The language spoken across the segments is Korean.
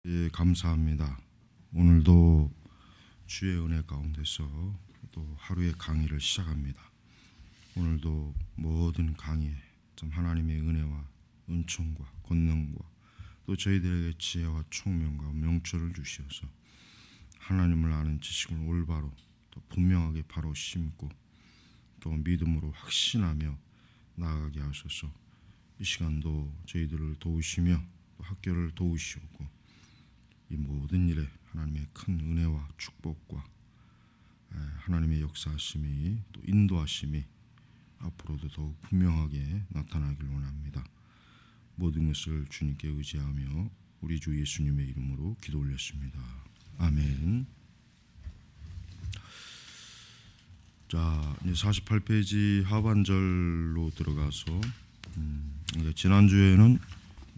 예, 감사합니다. 오늘도 주의 은혜 가운데서 또 하루의 강의를 시작합니다. 오늘도 모든 강의에 좀 하나님의 은혜와 은총과 권능과 또 저희들에게 지혜와 총명과 명철을 주시어서 하나님을 아는 지식을 올바로 또 분명하게 바로 심고 또 믿음으로 확신하며 나아가게 하소서. 이 시간도 저희들을 도우시며 또 학교를 도우시옵고 이 모든 일에 하나님의 큰 은혜와 축복과 하나님의 역사하심이 또 인도하심이 앞으로도 더욱 분명하게 나타나길 원합니다. 모든 것을 주님께 의지하며 우리 주 예수님의 이름으로 기도 올렸습니다. 아멘. 자, 이제 48페이지 하반절로 들어가서 지난주에는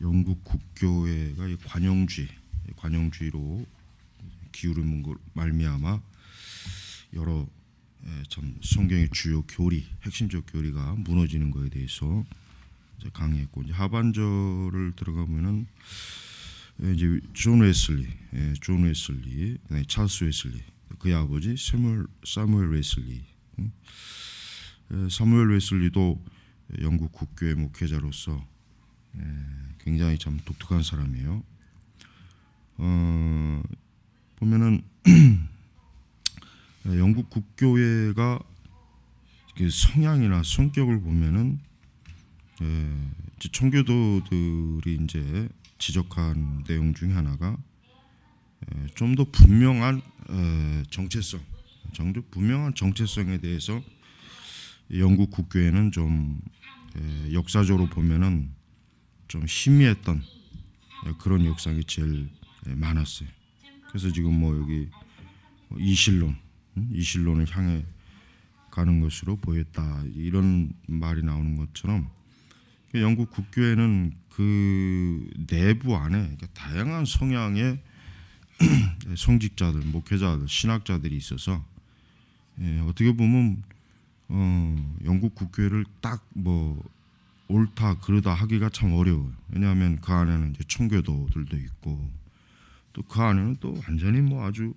영국 국교회가 관용주의로 기울은 말미암아 여러 참 성경의 주요 교리, 핵심적 교리가 무너지는 것에 대해서 강의했고, 이제 하반절을 들어가면은 이제 존 웨슬리, 찰스 웨슬리, 그의 아버지 사무엘 웨슬리, 사무엘 웨슬리도 영국 국교의 목회자로서 굉장히 참 독특한 사람이에요. 보면은 영국 국교회가 성향이나 성격을 보면은 청교도들이 이제 지적한 내용 중에 하나가 좀 더 분명한 정체성에 대해서 영국 국교회는 좀 역사적으로 보면은 좀 희미했던 그런 역사가 제일 많았어요. 그래서 지금 뭐 여기 이실론을 향해 가는 것으로 보였다, 이런 말이 나오는 것처럼 영국 국교회는 그 내부 안에 다양한 성향의 성직자들, 목회자들, 신학자들이 있어서 어떻게 보면 영국 국교회를 딱 뭐 옳다 그르다 하기가 참 어려워요. 왜냐하면 그 안에는 이제 청교도들도 있고 또 그 안에는 또 완전히 뭐 아주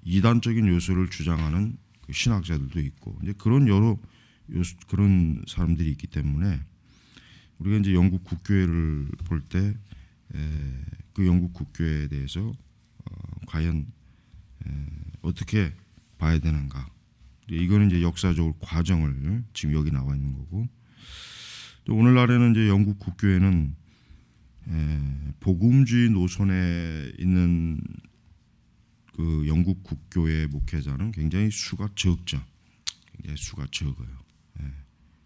이단적인 요소를 주장하는 그 신학자들도 있고 이제 그런 그런 사람들이 있기 때문에 우리가 이제 영국 국교회를 볼 때 그 영국 국교회에 대해서 과연 어떻게 봐야 되는가, 이거는 이제 역사적으로 과정을 지금 여기 나와 있는 거고, 또 오늘날에는 이제 영국 국교회는 복음주의 노선에 있는 그 영국 국교회 목회자는 굉장히 수가 적죠. 굉장히 수가 적어요.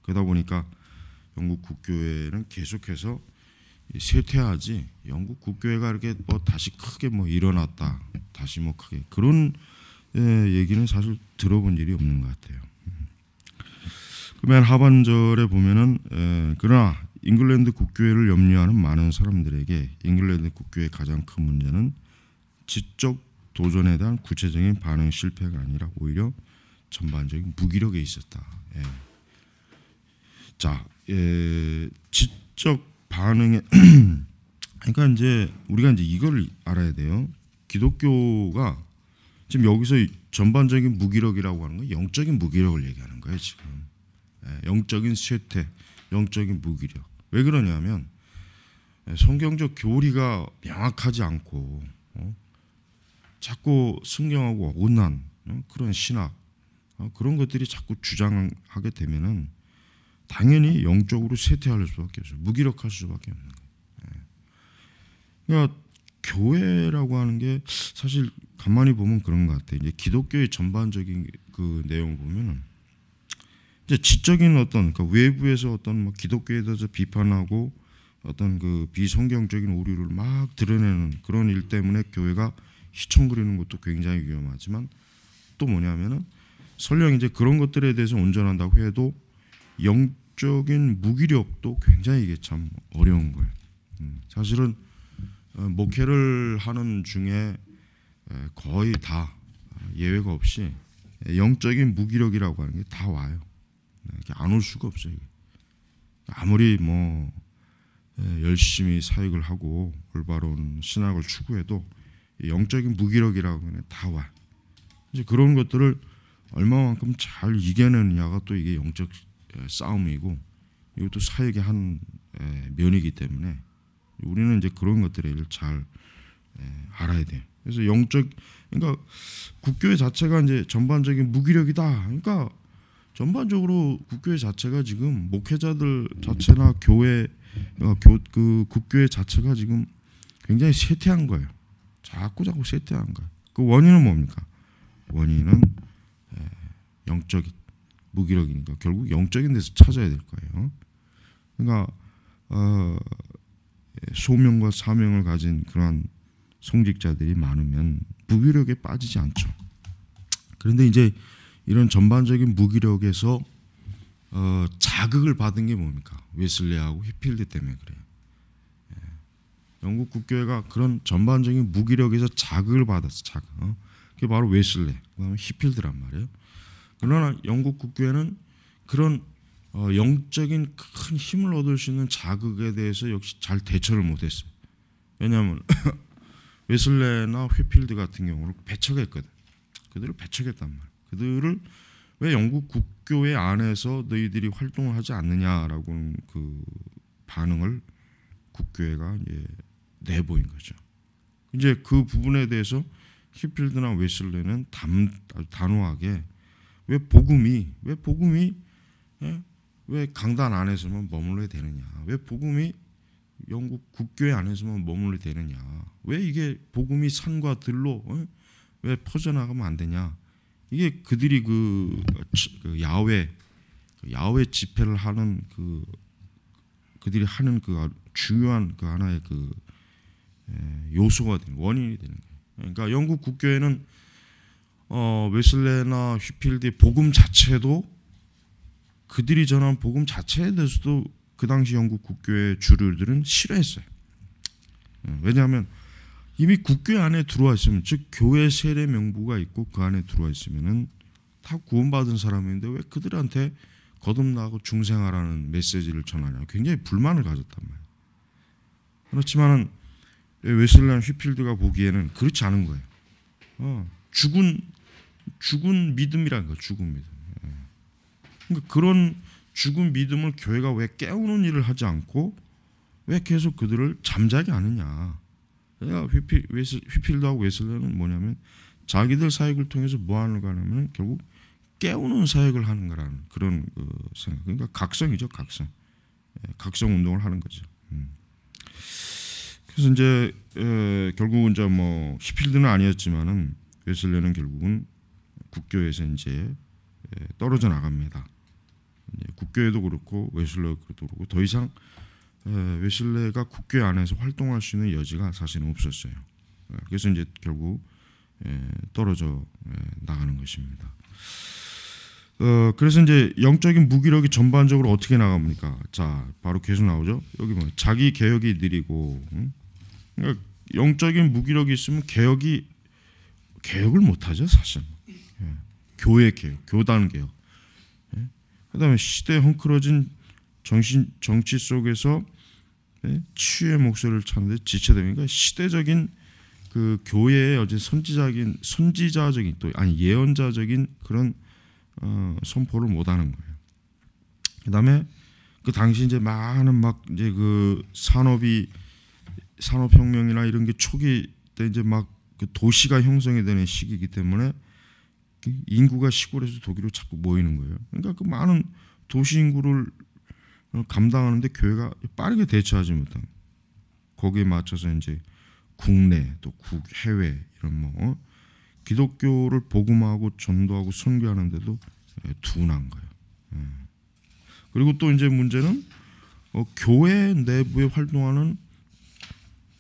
그러다 보니까 영국 국교회는 계속해서 쇠퇴하지, 영국 국교회가 이렇게 뭐 다시 크게 뭐 일어났다, 다시 뭐 크게 그런 얘기는 사실 들어본 일이 없는 것 같아요. 그러면 하반절에 보면은 그러나 잉글랜드 국교회를 염려하는 많은 사람들에게 잉글랜드 국교회의 가장 큰 문제는 지적 도전에 대한 구체적인 반응 실패가 아니라 오히려 전반적인 무기력에 있었다. 자, 지적 반응에 그러니까 이제 우리가 이제 이걸 알아야 돼요. 기독교가 지금 여기서 전반적인 무기력이라고 하는 건 영적인 무기력을 얘기하는 거예요. 지금 영적인 쇠퇴, 영적인 무기력. 왜 그러냐면 성경적 교리가 명확하지 않고 자꾸 성경하고 어긋난 그런 신학, 그런 것들이 자꾸 주장하게 되면은 당연히 영적으로 쇠퇴할 수밖에 없어요. 무기력할 수밖에 없는 거예요. 그러니까 교회라고 하는 게 사실 가만히 보면 그런 것 같아요. 이제 기독교의 전반적인 그 내용을 보면은 이제 지적인 어떤 그러니까 외부에서 어떤 뭐 기독교에 대해서 비판하고 어떤 그 비성경적인 오류를 막 드러내는 그런 일 때문에 교회가 휘청거리는 것도 굉장히 위험하지만, 또 뭐냐면은 설령 이제 그런 것들에 대해서 온전한다고 해도 영적인 무기력도 굉장히 이게 참 어려운 거예요. 사실은 목회를 하는 중에 거의 다 예외가 없이 영적인 무기력이라고 하는 게 다 와요. 안 올 수가 없어요. 아무리 뭐 열심히 사역을 하고 올바른 신학을 추구해도 영적인 무기력이라고 하면 다 와. 이제 그런 것들을 얼마만큼 잘 이겨내느냐가 또 이게 영적 싸움이고 이것도 사역의 한 면이기 때문에 우리는 이제 그런 것들을 잘 알아야 돼요. 그래서 그러니까 국교회 자체가 이제 전반적인 무기력이다. 그러니까 전반적으로 국교회 자체가 지금 목회자들 자체나 그 국교회 자체가 지금 굉장히 쇠퇴한 거예요. 자꾸 쇠퇴한 거예요. 그 원인은 뭡니까? 원인은 영적인 무기력이니까 결국 영적인 데서 찾아야 될 거예요. 그러니까 소명과 사명을 가진 그러한 성직자들이 많으면 무기력에 빠지지 않죠. 그런데 이제 이런 전반적인 무기력에서 자극을 받은 게 뭡니까? 웨슬레하고 휘필드 때문에 그래요. 영국 국교회가 그런 전반적인 무기력에서 자극을 받았어. 그게 바로 웨슬레, 그다음에 휘필드란 말이에요. 그러나 영국 국교회는 그런 영적인 큰 힘을 얻을 수 있는 자극에 대해서 역시 잘 대처를 못했어요. 왜냐하면 웨슬레나 휘필드 같은 경우는 배척했거든. 그들을 배척했단 말이에요. 그들을 왜 영국 국교회 안에서 너희들이 활동을 하지 않느냐라고 그 반응을 국교회가 이제 내보인 거죠. 이제 그 부분에 대해서 휘필드나 웨슬레는 아주 단호하게 왜 복음이 왜 강단 안에서만 머물러야 되느냐? 왜 복음이 영국 국교회 안에서만 머물러야 되느냐? 왜 이게 복음이 산과 들로 왜 퍼져나가면 안 되냐? 이게 그들이 그 야훼 집회를 하는 그들이 하는 그 중요한 그 하나의 그 요소가 되는 원인이 되는 거예요. 그러니까 영국 국교회는 웨슬레나 휘필드의 복음 자체도 그들이 전한 복음 자체에 대해서도 그 당시 영국 국교회 주류들은 싫어했어요. 왜냐하면 이미 국교회 안에 들어와 있으면, 즉 교회 세례 명부가 있고 그 안에 들어와 있으면은 다 구원받은 사람인데 왜 그들한테 거듭나고 중생하라는 메시지를 전하냐, 굉장히 불만을 가졌단 말이에요. 그렇지만은 웨슬레나 휘필드가 보기에는 그렇지 않은 거예요. 죽은 믿음이라는 거예요. 죽은 믿음. 그러니까 그런 죽은 믿음을 교회가 왜 깨우는 일을 하지 않고 왜 계속 그들을 잠자게 하느냐. 그러니까 휘필드하고 웨슬레는 뭐냐면 자기들 사역을 통해서 뭐 하는가 하면 결국 깨우는 사역을 하는 거라는 그런 그 생각. 그러니까 각성이죠, 각성. 각성 운동을 하는 거죠. 그래서 이제 결국은 이제 뭐 휘필드는 아니었지만은 웨슬레는 결국은 국교에서 이제 떨어져 나갑니다. 국교회도 그렇고 웨슬레도 그렇고 더 이상 웨슬레가 국교회 안에서 활동할 수 있는 여지가 사실은 없었어요. 그래서 이제 결국 떨어져 나가는 것입니다. 그래서 이제 영적인 무기력이 전반적으로 어떻게 나갑니까? 자, 바로 계속 나오죠. 여기 뭐 자기 개혁이 느리고, 그러니까 영적인 무기력이 있으면 개혁을 못하죠, 사실. 교회 개혁, 교단 개혁. 그다음에 시대에 헝클어진 정치 속에서 치유의 목소리를 찾는데 지체되니까 시대적인 그 교회의 어제 선지자적인 또 아니 예언자적인 그런 선포를 못하는 거예요. 그다음에 그 당시 이제 많은 막 이제 그 산업혁명이나 이런 게 초기 때 이제 막 그 도시가 형성이 되는 시기이기 때문에 인구가 시골에서 도시로 자꾸 모이는 거예요. 그러니까 그 많은 도시 인구를 감당하는데 교회가 빠르게 대처하지 못한, 거기에 맞춰서 이제 국내 또 해외 이런 뭐 기독교를 복음하고 전도하고 선교하는데도 둔한 거예요. 그리고 또 이제 문제는 교회 내부에 활동하는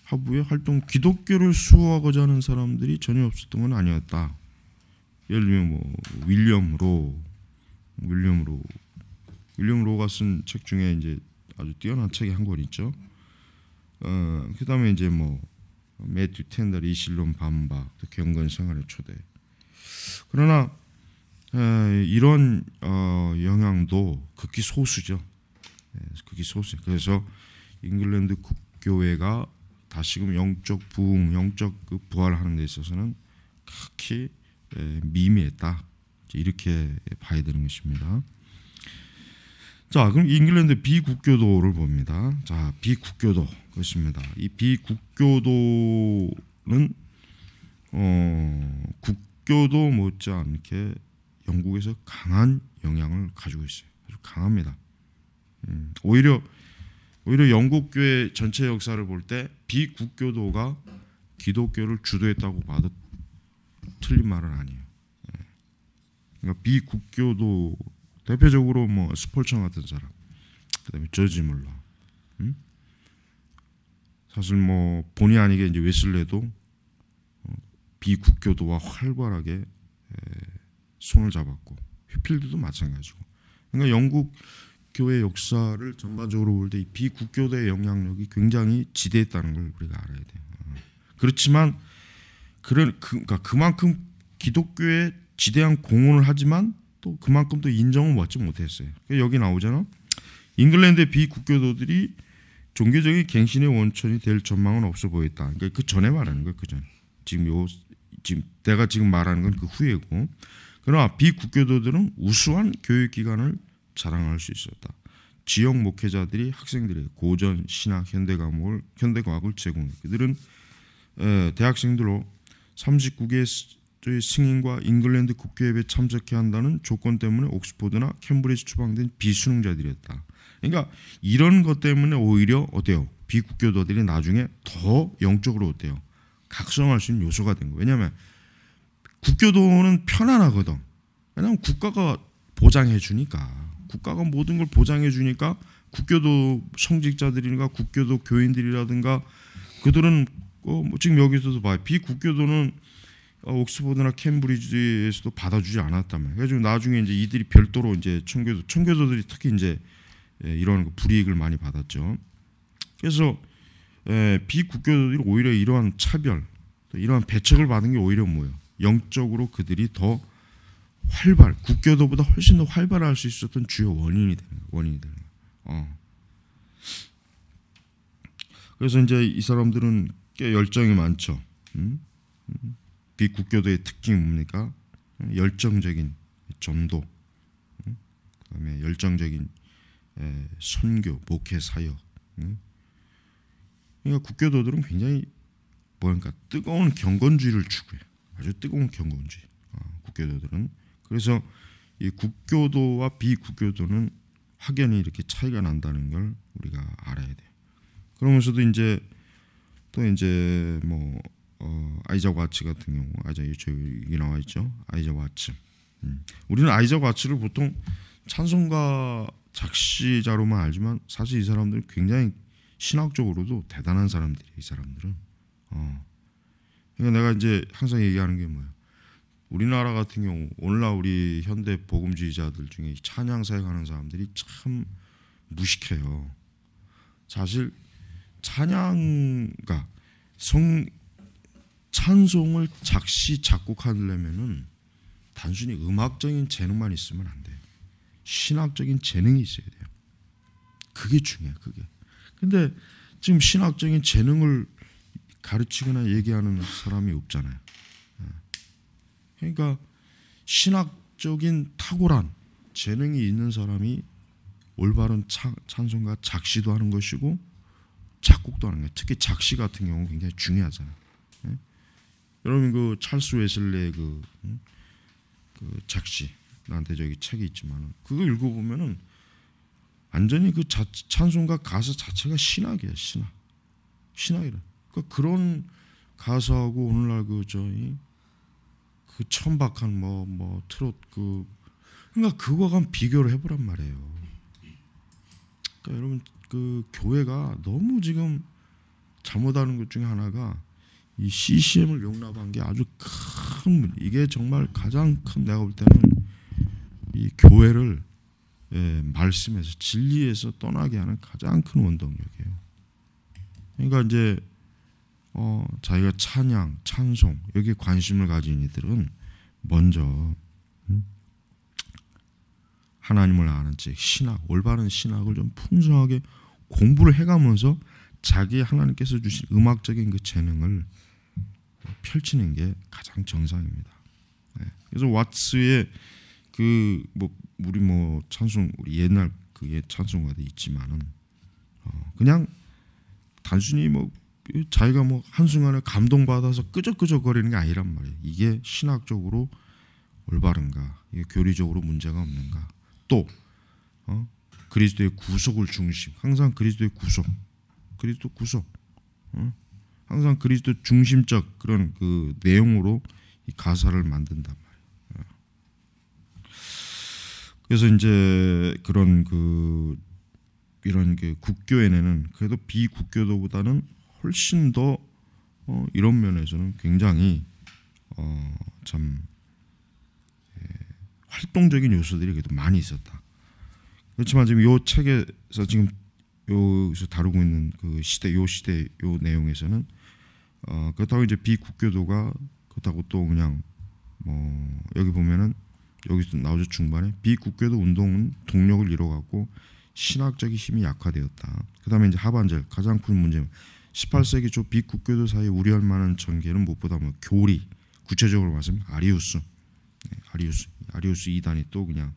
하부의 활동, 기독교를 수호하고자 하는 사람들이 전혀 없었던 건 아니었다. 예를 들면 뭐 윌리엄 로가 쓴 책 중에 이제 아주 뛰어난 책이 한 권 있죠. 그다음에 이제 뭐 매튜 텐달, 이실론 반박, 경건 생활의 초대. 그러나 이런 영향도 극히 소수죠. 극히 소수. 그래서 잉글랜드 국교회가 다시금 영적 부흥, 영적 그 부활하는 데 있어서는 극히 미미했다. 이렇게 봐야 되는 것입니다. 자, 그럼 잉글랜드 비국교도를 봅니다. 자, 비국교도 것입니다. 이 비국교도는 국교도 못지않게 영국에서 강한 영향을 가지고 있어요. 아주 강합니다. 오히려 영국 교회 전체 역사를 볼 때 비국교도가 기독교를 주도했다고 봐도 틀린 말은 아니에요. 그러니까 비국교도 대표적으로 뭐 스폴천 같은 사람, 그다음에 저지 물러, 사실 뭐 본의 아니게 이제 웨슬레도 비국교도와 활발하게 손을 잡았고, 휘필드도 마찬가지고. 그러니까 영국 교회 역사를 전반적으로 볼 때 이 비국교도의 영향력이 굉장히 지대했다는 걸 우리가 알아야 돼요. 그렇지만 그러니까 그만큼 기독교에 지대한 공헌을 하지만 또 그만큼 또 인정을 받지 못했어요. 그러니까 여기 나오잖아. 잉글랜드의 비국교도들이 종교적인 갱신의 원천이 될 전망은 없어 보였다. 그러니까 그 전에 말하는 거예요. 그 전. 지금 내가 지금 말하는 건 그 후에고. 그러나 비국교도들은 우수한 교육기관을 자랑할 수 있었다. 지역 목회자들이 학생들에게 고전, 신학, 현대과학을 제공해. 그들은 대학생들로 39개의 승인과 잉글랜드 국교협에 참석해야 한다는 조건 때문에 옥스퍼드나 캠브리지 추방된 비수능자들이었다. 그러니까 이런 것 때문에 오히려 어때요? 비국교도들이 나중에 더 영적으로 어때요? 각성할 수 있는 요소가 된 거예요. 왜냐하면 국교도는 편안하거든. 왜냐하면 국가가 보장해 주니까. 국가가 모든 걸 보장해 주니까 국교도 성직자들이나 국교도 교인들이라든가 그들은 뭐 지금 여기서도 봐요. 비국교도는 옥스퍼드나 캠브리지에서도 받아주지 않았단 말이에요. 그래서 나중에 이제 이들이 별도로 이제 청교도들이 특히 이제 이런 불이익을 많이 받았죠. 그래서 비국교도들이 오히려 이러한 차별, 이러한 배척을 받은 게 오히려 뭐예요? 영적으로 그들이 더 국교도보다 훨씬 더 활발할 수 있었던 주요 원인이 되는 거예요. 그래서 이제 이 사람들은 꽤 열정이 많죠. 비국교도의 특징이 뭡니까? 열정적인 전도, 그다음에 열정적인 선교, 목회 사역. 그러니까 국교도들은 굉장히 뭐랄까 뜨거운 경건주의를 추구해요. 아주 뜨거운 경건주의. 국교도들은. 그래서 이 국교도와 비국교도는 확연히 이렇게 차이가 난다는 걸 우리가 알아야 돼요. 그러면서도 이제 또 이제 뭐 아이작 와츠 같은 경우, 여기 나와 있죠. 아이작 와츠. 우리는 아이작 와츠를 보통 찬송가 작시자로만 알지만 사실 이 사람들은 굉장히 신학적으로도 대단한 사람들이에요. 이 사람들은. 그러니까 내가 이제 항상 얘기하는 게 뭐예요? 우리나라 같은 경우 오늘날 우리 현대 복음주의자들 중에 찬양 사역하는 사람들이 참 무식해요. 사실 찬양가 찬송을 작시 작곡하려면은 단순히 음악적인 재능만 있으면 안 돼요. 신학적인 재능이 있어야 돼요. 그게 중요해요. 그게. 근데 지금 신학적인 재능을 가르치거나 얘기하는 사람이 없잖아요. 그러니까 신학적인 탁월한 재능이 있는 사람이 올바른 찬송가 작시도 하는 것이고 작곡도 하는 거예요. 특히 작시 같은 경우 굉장히 중요하잖아요. 여러분 그 찰스 웨슬레의 그 작시, 나한테 저기 책이 있지만 그거 읽어보면은 완전히 그 찬송가 가사 자체가 신학이에요. 신학이라. 그러니까 그런 가사하고 오늘날 그 천박한 뭐 트롯 그러니까 그거가 비교를 해보란 말이에요. 그러니까 여러분 그 교회가 너무 지금 잘못하는 것 중에 하나가 이 CCM을 용납한 게 아주 큰 문제. 이게 정말 가장 큰 내가 볼 때는 이 교회를 말씀에서 진리에서 떠나게 하는 가장 큰 원동력이에요. 그러니까 이제 자기가 찬양, 찬송 여기에 관심을 가진 이들은 먼저 하나님을 아는 즉 신학, 올바른 신학을 좀 풍성하게 공부를 해가면서 자기 하나님께서 주신 음악적인 그 재능을 펼치는 게 가장 정상입니다. 그래서 왓츠의 그 우리 찬송 우리 옛날 그게 찬송가도 있지만은 그냥 단순히 자기가 한순간에 감동받아서 끄적끄적거리는 게 아니란 말이에요. 이게 신학적으로 올바른가, 이게 교리적으로 문제가 없는가, 또 그리스도의 구속을 중심, 항상 그리스도의 구속, 항상 그리스도 중심적 그런 그 내용으로 이 가사를 만든단 말이에요. 그래서 이제 그런 이런 그 국교회는 그래도 비국교도보다는 훨씬 더 이런 면에서는 굉장히 참 활동적인 요소들이 그래도 많이 있었다. 그렇지만 지금 요 책에서 지금 여기서 다루고 있는 그 요 내용에서는 그렇다고 이제 비국교도가 그렇다고 또 그냥 여기 보면은 여기서 나오죠. 중반에 비국교도 운동은 동력을 잃어갖고 신학적인 힘이 약화되었다. 그 다음에 이제 하반절 가장 큰 문제는 18세기 초 비국교도 사이에 우려할 만한 전개는 무엇보다 교리, 구체적으로 말하면 아리우스 이단이 또 그냥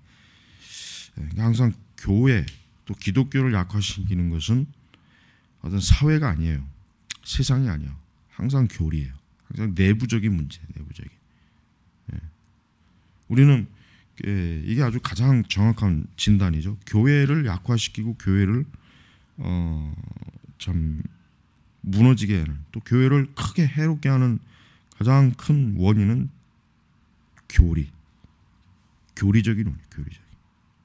항상 교회 또 기독교를 약화시키는 것은 어떤 사회가 아니에요. 세상이 아니에요. 항상 교리예요. 항상 내부적인 문제, 내부적인. 우리는 이게 아주 가장 정확한 진단이죠. 교회를 약화시키고 교회를 참 무너지게 하는, 또 교회를 크게 해롭게 하는 가장 큰 원인은 교리적인 원인, 교리적인.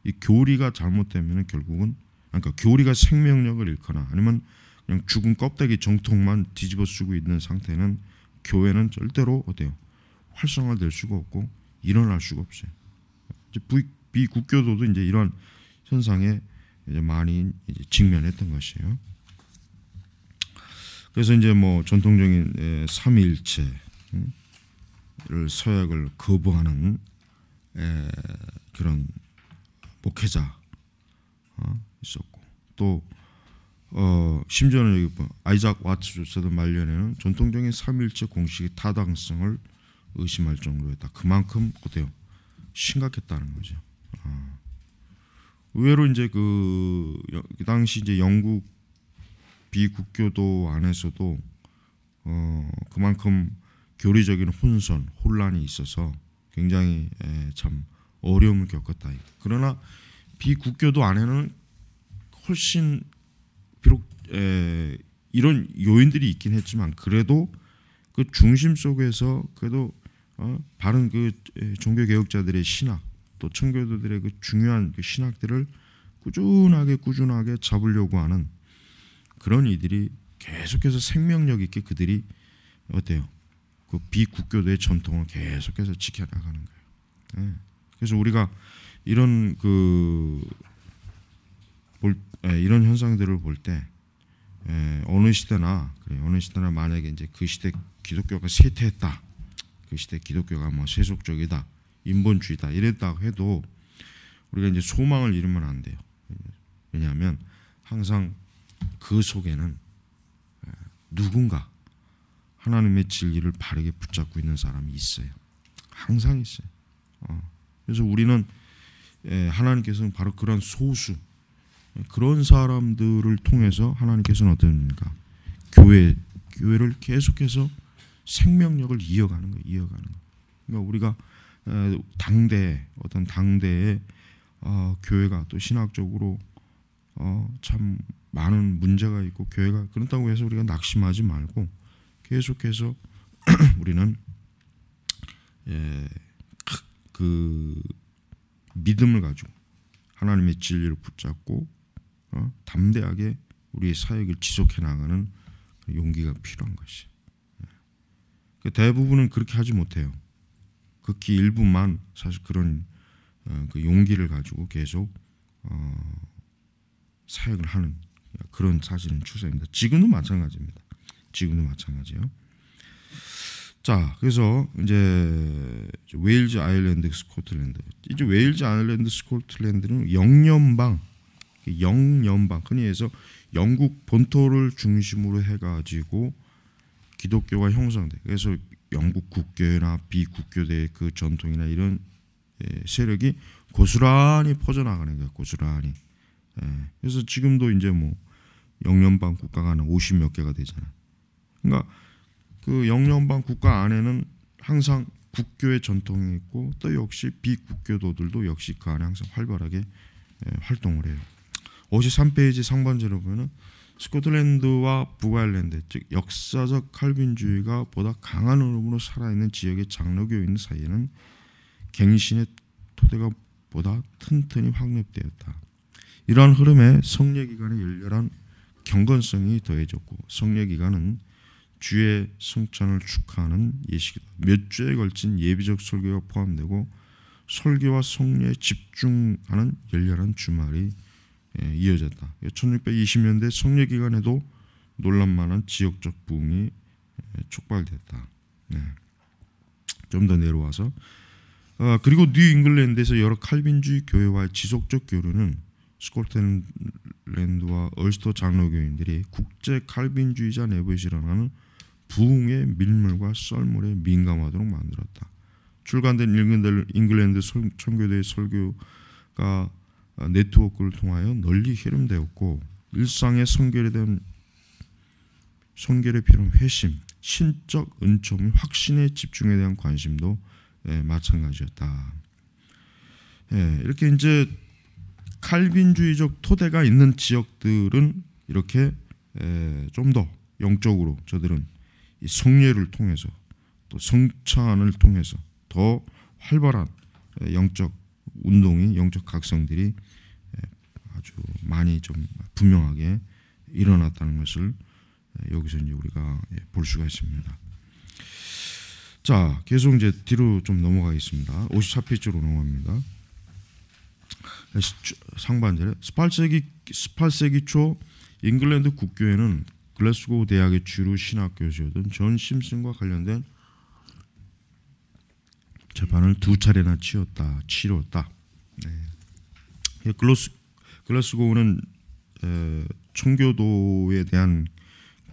이 교리가 잘못되면 결국은 그러니까 교리가 생명력을 잃거나 아니면 그냥 죽은 껍데기 정통만 뒤집어 쓰고 있는 상태는 교회는 절대로 어때요? 활성화될 수가 없고 일어날 수가 없어요. 이제 비국교도도 이제 이런 현상에 이제 많이 이제 직면했던 것이에요. 그래서 이제 전통적인 삼위일체를 서약을 거부하는 그런 목회자 있었고, 또 심지어는 여기 아이작 와트조차도 말년에는 전통적인 삼위일체 공식의 타당성을 의심할 정도였다. 그만큼 어때요? 심각했다는 거죠. 의외로 이제 그 당시 이제 영국 비국교도 안에서도 그만큼 교리적인 혼란이 있어서 굉장히 참 어려움을 겪었다. 그러나 비국교도 안에는 훨씬 비록 이런 요인들이 있긴 했지만 그래도 그 중심 속에서 그래도 바른 그 종교 개혁자들의 신학, 또 청교도들의 그 중요한 그 신학들을 꾸준하게 잡으려고 하는 그런 이들이 계속해서 생명력 있게 그들이 어때요? 그 비국교도의 전통을 계속해서 지켜나가는 거예요. 그래서 우리가 이런 이런 현상들을 볼 때 어느 시대나 만약에 이제 그 시대 기독교가 쇠퇴했다, 그 시대 기독교가 세속적이다, 인본주의다 이랬다고 해도 우리가 이제 소망을 잃으면 안 돼요. 왜냐하면 항상 그 속에는 누군가 하나님의 진리를 바르게 붙잡고 있는 사람이 있어요. 항상 있어요. 그래서 우리는 하나님께서는 바로 그런 소수, 그런 사람들을 통해서 하나님께서는 어떻습니까? 교회를 계속해서 생명력을 이어가는 거예요. 그러니까 우리가 당대의 교회가 또 신학적으로 참 많은 문제가 있고 교회가 그렇다고 해서 우리가 낙심하지 말고 계속해서 우리는 그 믿음을 가지고 하나님의 진리를 붙잡고 담대하게 우리의 사역을 지속해 나가는 용기가 필요한 것이. 대부분은 그렇게 하지 못해요. 극히 일부만 사실 그런 그 용기를 가지고 계속 사역을 하는 그런 사실은 추세입니다. 지금도 마찬가지입니다. 지금도 마찬가지예요. 자, 그래서 이제 웨일즈, 아일랜드, 스코틀랜드. 이제 웨일즈, 아일랜드, 스코틀랜드는 영연방 영연방, 흔히 해서 영국 본토를 중심으로 해가지고 기독교가 형성돼. 그래서 영국 국교나 비국교대의 그 전통이나 이런 세력이 고스란히 퍼져나가는 거예요. 고스란히. 그래서 지금도 이제 뭐 영연방 국가가 한 50몇 개가 되잖아요. 그러니까 그 영연방 국가 안에는 항상 국교의 전통이 있고 또 역시 비국교도들도 역시 그 안에 항상 활발하게 활동을 해요. 53페이지 상반절에 보면은 스코틀랜드와 북아일랜드, 즉 역사적 칼빈주의가 보다 강한 흐름으로 살아있는 지역의 장로교인 사이에는 갱신의 토대가 보다 튼튼히 확립되었다. 이러한 흐름에 성례기간의 열렬한 경건성이 더해졌고, 성례기간은 주의 성찬을 축하하는 예식이다. 몇 주에 걸친 예비적 설교가 포함되고 설교와 성례에 집중하는 열렬한 주말이 이어졌다. 1620년대 성례기간에도 놀랄만한 지역적 부흥이 촉발됐다. 좀 더 내려와서 그리고 뉴 잉글랜드에서 여러 칼빈주의 교회와의 지속적 교류는 스코틀랜드와 얼스터 장로교인들이 국제 칼빈주의자 내부에서 일어나는 부흥의 밀물과 썰물에 민감하도록 만들었다. 출간된 잉글랜드 청교도의 설교가 네트워크를 통하여 널리 흐름되었고, 일상의 성결에 대한 성결에 필요한 회심, 신적 은총 및 확신의 집중에 대한 관심도 마찬가지였다. 이렇게 이제 칼빈주의적 토대가 있는 지역들은 이렇게 좀 더 영적으로 저들은 이 성례를 통해서 또 성찬을 통해서 더 활발한 영적 운동이, 영적 각성들이 아주 많이 좀 분명하게 일어났다는 것을 여기서 이제 우리가 볼 수가 있습니다. 자, 계속 이제 뒤로 좀 넘어가겠습니다. 54페이지로 넘어갑니다. 상반절에 18세기 초 잉글랜드 국교회는 글래스고 대학의 주류 신학 교수였던 존 심슨과 관련된 재판을 2차례나 치렀다. 글래스고는 청교도에 대한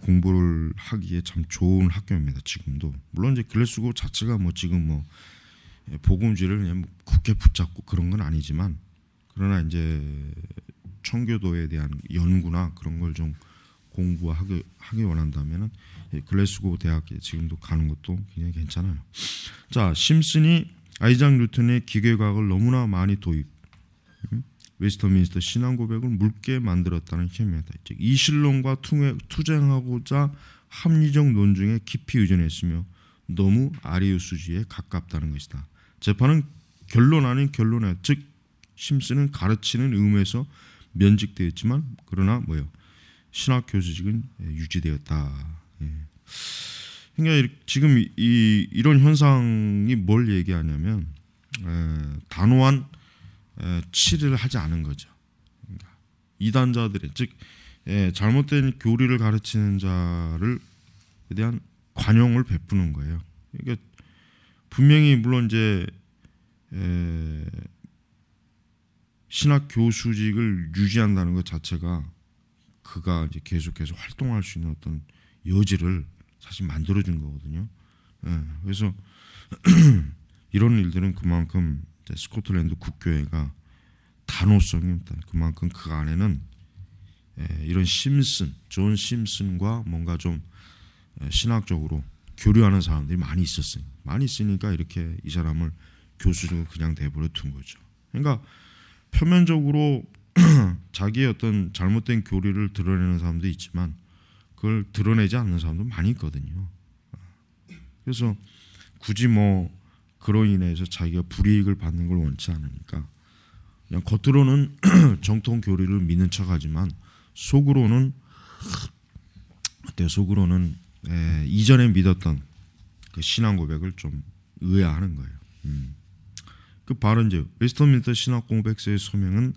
공부를 하기에 참 좋은 학교입니다. 지금도 물론 이제 글래스고 자체가 뭐 지금 뭐 복음주의를 그냥 굳게 붙잡고 그런 건 아니지만, 그러나 이제 청교도에 대한 연구나 그런 걸 좀 공부하기 원한다면은 글래스고 대학에 지금도 가는 것도 굉장히 괜찮아요. 자, 심슨이 아이작 뉴턴의 기계과학을 너무나 많이 도입, 웨스터민스터 신앙 고백을 묽게 만들었다는 혐의다. 즉 이실론과 투쟁하고자 합리적 논증에 깊이 의존했으며 너무 아리우스주의에 가깝다는 것이다. 재판은 결론 아닌 결론에, 즉 심슨은 가르치는 의무에서 면직되었지만 그러나 신학 교수직은 유지되었다. 그러니까 지금 이런 현상이 뭘 얘기하냐면 단호한 치리를 하지 않은 거죠. 그러니까 이단자들의, 즉 잘못된 교리를 가르치는 자를 대한 관용을 베푸는 거예요. 그러니까 분명히 물론 이제 신학 교수직을 유지한다는 것 자체가 그가 이제 계속해서 활동할 수 있는 어떤 여지를 사실 만들어준 거거든요. 그래서 이런 일들은 그만큼 스코틀랜드 국교회가 단호성이 있다. 그만큼 그 안에는 이런 존 심슨과 뭔가 좀 신학적으로 교류하는 사람들이 많이 있었어요. 많이 있으니까 이렇게 이 사람을 교수직으로 그냥 내버려 둔 거죠. 그러니까 표면적으로 자기의 어떤 잘못된 교리를 드러내는 사람도 있지만 그걸 드러내지 않는 사람도 많이 있거든요. 그래서 굳이 그로 인해서 자기가 불이익을 받는 걸 원치 않으니까 그냥 겉으로는 정통 교리를 믿는 척하지만 속으로는 이전에 믿었던 그 신앙 고백을 좀 의아하는 거예요. 그 바로 이제 웨스터민스터 신학 공백서의 소명은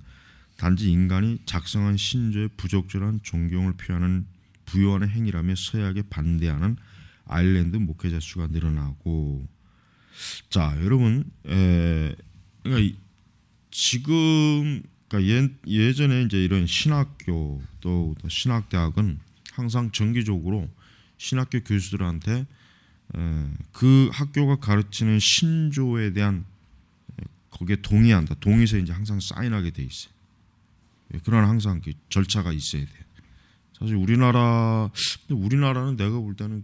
단지 인간이 작성한 신조의 부적절한 존경을 부여하는 행위라며 서약에 반대하는 아일랜드 목회자 수가 늘어나고, 자 여러분, 그러니까 지금 그러니까 예전에 이제 이런 신학교 또 신학대학은 항상 정기적으로 신학교 교수들한테 그 학교가 가르치는 신조에 대한 거기에 동의한다. 동의서 이제 항상 사인하게 돼 있어요. 그런 항상 그 절차가 있어야 돼요. 사실 우리나라는 내가 볼 때는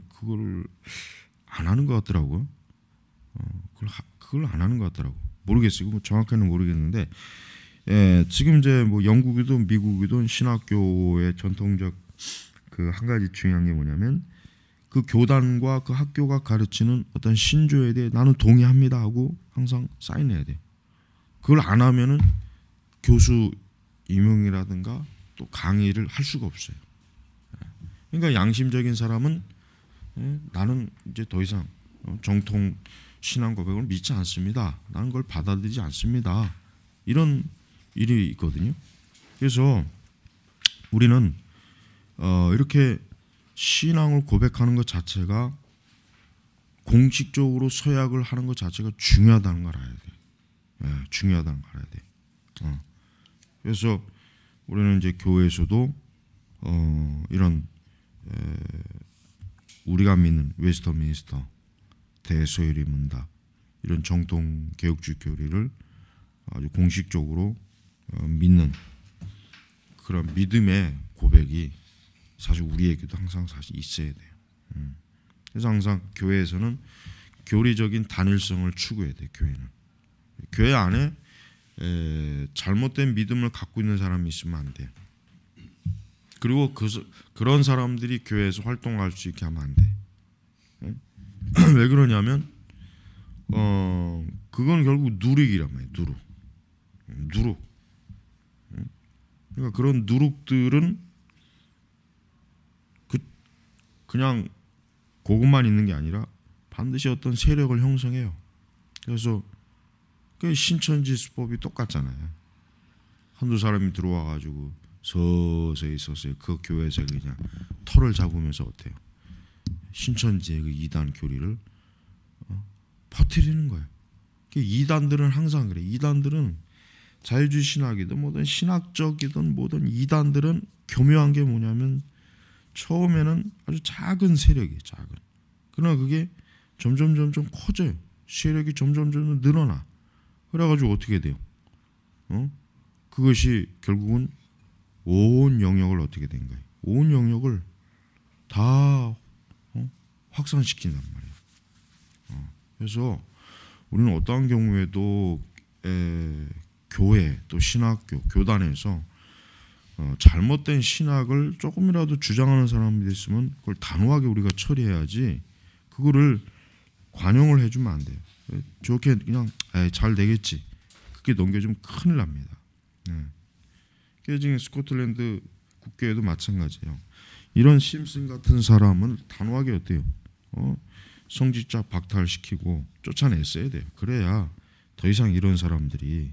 그걸 안 하는 것 같더라고요. 그걸 안 하는 것 같더라고. 모르겠어요. 뭐 정확히는 모르겠는데, 지금 이제 뭐 영국이든 미국이든 신학교의 전통적 그 한 가지 중요한 게 뭐냐면 그 교단과 그 학교가 가르치는 어떤 신조에 대해 나는 동의합니다 하고 항상 사인해야 돼. 그걸 안 하면은 교수 임용이라든가 또 강의를 할 수가 없어요. 그러니까 양심적인 사람은 나는 이제 더 이상 정통 신앙 고백을 믿지 않습니다. 나는 그걸 받아들이지 않습니다. 이런 일이 있거든요. 그래서 우리는 이렇게 신앙을 고백하는 것 자체가 공식적으로 서약을 하는 것 자체가 중요하다는 걸 알아야 돼. 중요하다는 걸 알아야 돼. 그래서 우리는 이제 교회에서도 이런 우리가 믿는 웨스터민스터 대소요리 문답 이런 정통 개혁주의 교리를 아주 공식적으로 믿는 그런 믿음의 고백이 사실 우리에게도 항상 사실 있어야 돼요. 그래서 항상 교회에서는 교리적인 단일성을 추구해야 돼요. 교회 안에 잘못된 믿음을 갖고 있는 사람이 있으면 안 돼요. 그리고 그런 사람들이 교회에서 활동할 수 있게 하면 안 돼. 왜 그러냐면 그건 결국 누룩이란 말이에요. 누룩. 그러니까 그런 누룩들은 그냥 그것만 있는 게 아니라 반드시 어떤 세력을 형성해요. 그래서 그 신천지수법이 똑같잖아요. 한두 사람이 들어와가지고 서서히 그 교회에서 그냥 털을 잡으면서 어때요? 신천지의 그 이단 교리를 퍼뜨리는 거예요. 이단들은 항상 그래. 이단들은 자유주의 신학이든 뭐든 신학적이든 뭐든 이단들은 교묘한 게 뭐냐면 처음에는 아주 작은 세력이에요. 작은. 그러나 그게 점점 커져요. 세력이 점점 늘어나. 그래가지고 어떻게 돼요? 그것이 결국은 온 영역을 어떻게 된 거예요? 온 영역을 다 확산시킨단 말이에요. 그래서 우리는 어떠한 경우에도 교회 또 신학교 교단에서 잘못된 신학을 조금이라도 주장하는 사람이 있으면 그걸 단호하게 우리가 처리해야지 그거를 관용을 해주면 안 돼요. 좋게 그냥 잘 되겠지 그렇게 넘겨주면 큰일 납니다. 지금 스코틀랜드 국교에도 마찬가지예요. 이런 심슨 같은 사람은 단호하게 어때요? 성직자 박탈시키고 쫓아냈어야 돼요. 그래야 더 이상 이런 사람들이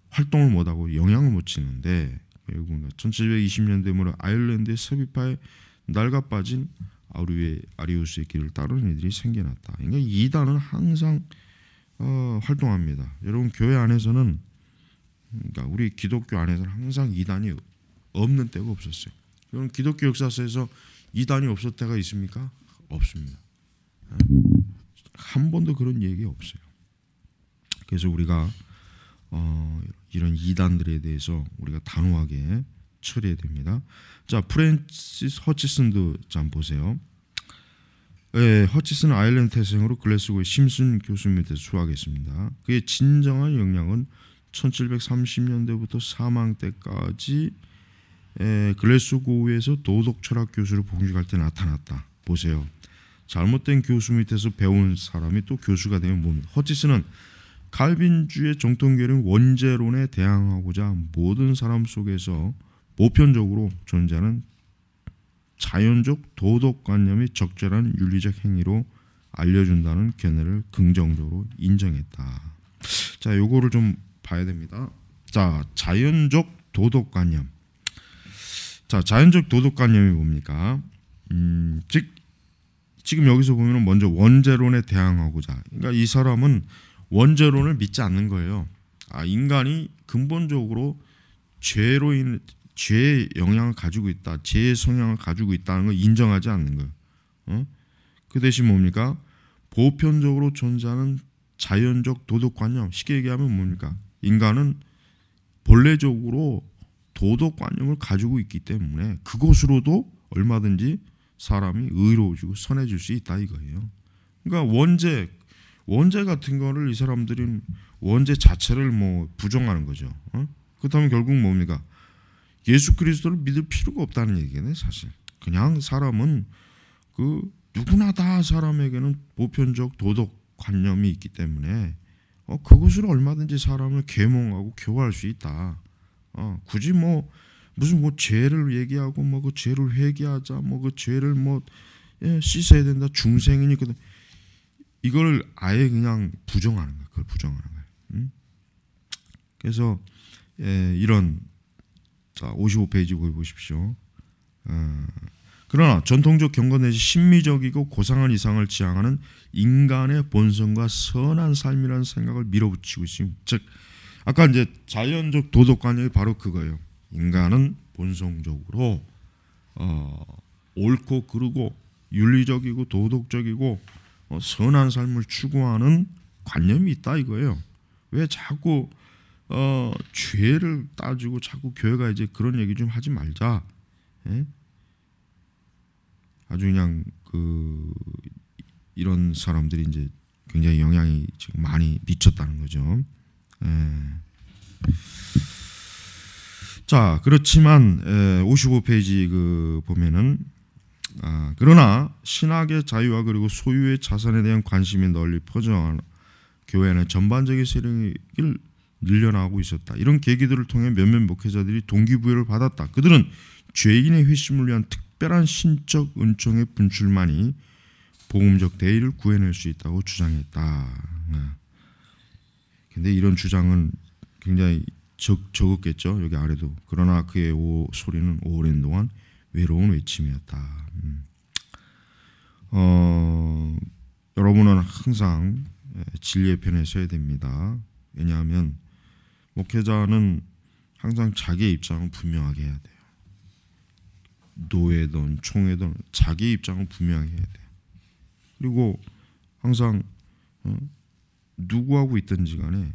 활동을 못하고 영향을 못 치는데 결국 1720년대 무렵 아일랜드의 섭입하에 낡아빠진 아리우스의 길을 따르는 이들이 생겨났다. 그러니까 이단은 항상 활동합니다. 여러분 교회 안에서는 그러니까 우리 기독교 안에서는 항상 이단이 없는 때가 없었어요. 여러분 기독교 역사에서 이단이 없을 때가 있습니까? 없습니다. 한 번도 그런 얘기 없어요. 그래서 우리가 이런 이단들에 대해서 우리가 단호하게 처리해야 됩니다. 자, 프랜시스 허치슨도 좀 보세요. 허치슨은 아일랜드 태생으로 글래스고의 심슨 교수 밑에서 수학했습니다. 그의 진정한 역량은 1730년대부터 사망 때까지 글래스고에서 도덕 철학 교수를 봉직할 때 나타났다. 보세요. 잘못된 교수 밑에서 배운 사람이 또 교수가 되면 뭡니까? 허치슨은 칼빈주의 정통교리는 원죄론에 대항하고자 모든 사람 속에서 보편적으로 존재하는 자연적 도덕관념이 적절한 윤리적 행위로 알려준다는 견해를 긍정적으로 인정했다. 자, 요거를 좀 봐야 됩니다. 자, 자연적 도덕관념. 자, 자연적 도덕관념이 뭡니까? 즉 지금 여기서 보면 먼저 원죄론에 대항하고자. 그러니까 이 사람은 원죄론을 믿지 않는 거예요. 인간이 근본적으로 죄의 영향을 가지고 있다, 죄의 성향을 가지고 있다는 걸 인정하지 않는 거예요. 그 대신 뭡니까? 보편적으로 존재하는 자연적 도덕관념, 쉽게 얘기하면 뭡니까? 인간은 본래적으로 도덕관념을 가지고 있기 때문에 그것으로도 얼마든지 사람이 의로워지고 선해질 수 있다 이거예요. 그러니까 원죄 같은 거를 이 사람들은 원죄 자체를 뭐 부정하는 거죠. 그렇다면 결국 뭡니까? 예수 그리스도를 믿을 필요가 없다는 얘기네 사실. 그냥 사람은 누구나 다 사람에게는 보편적 도덕관념이 있기 때문에 그것으로 얼마든지 사람을 계몽하고 교화할 수 있다. 굳이 무슨 죄를 얘기하고 그 죄를 회개하자, 그 죄를 씻어야 된다, 중생이니까 이걸 아예 그냥 부정하는 거야. 그걸 부정하는 거야. 그래서 이런 55페이지 거기 보십시오. 그러나 전통적 경건 내지 심미적이고 고상한 이상을 지향하는 인간의 본성과 선한 삶이라는 생각을 밀어붙이고 있습니다. 즉 아까 이제 자연적 도덕관념이 바로 그거예요. 인간은 본성적으로 옳고 그르고 윤리적이고 도덕적이고 선한 삶을 추구하는 관념이 있다 이거예요. 왜 자꾸 죄를 따지고 자꾸 교회가 이제 그런 얘기 좀 하지 말자. 예? 아주 그냥 이런 사람들이 이제 굉장히 영향이 지금 많이 미쳤다는 거죠. 예. 자, 그렇지만 55페이지 보면은 그러나 신학의 자유와 그리고 소유의 자산에 대한 관심이 널리 퍼져나가는 교회는 전반적인 세력이 늘려나가고 있었다. 이런 계기들을 통해 몇몇 목회자들이 동기부여를 받았다. 그들은 죄인의 회심을 위한 특별한 신적 은총의 분출만이 복음적 대의를 구해낼 수 있다고 주장했다. 근데 이런 주장은 굉장히 적었겠죠. 여기 아래도. 그러나 그의 소리는 오랜 동안 외로운 외침이었다. 여러분은 항상 진리의 편에 서야 됩니다. 왜냐하면 목회자는 항상 자기의 입장을 분명하게 해야 돼요. 노예든 총회든 자기의 입장을 분명하게 해야 돼요. 그리고 항상 누구하고 있든지 간에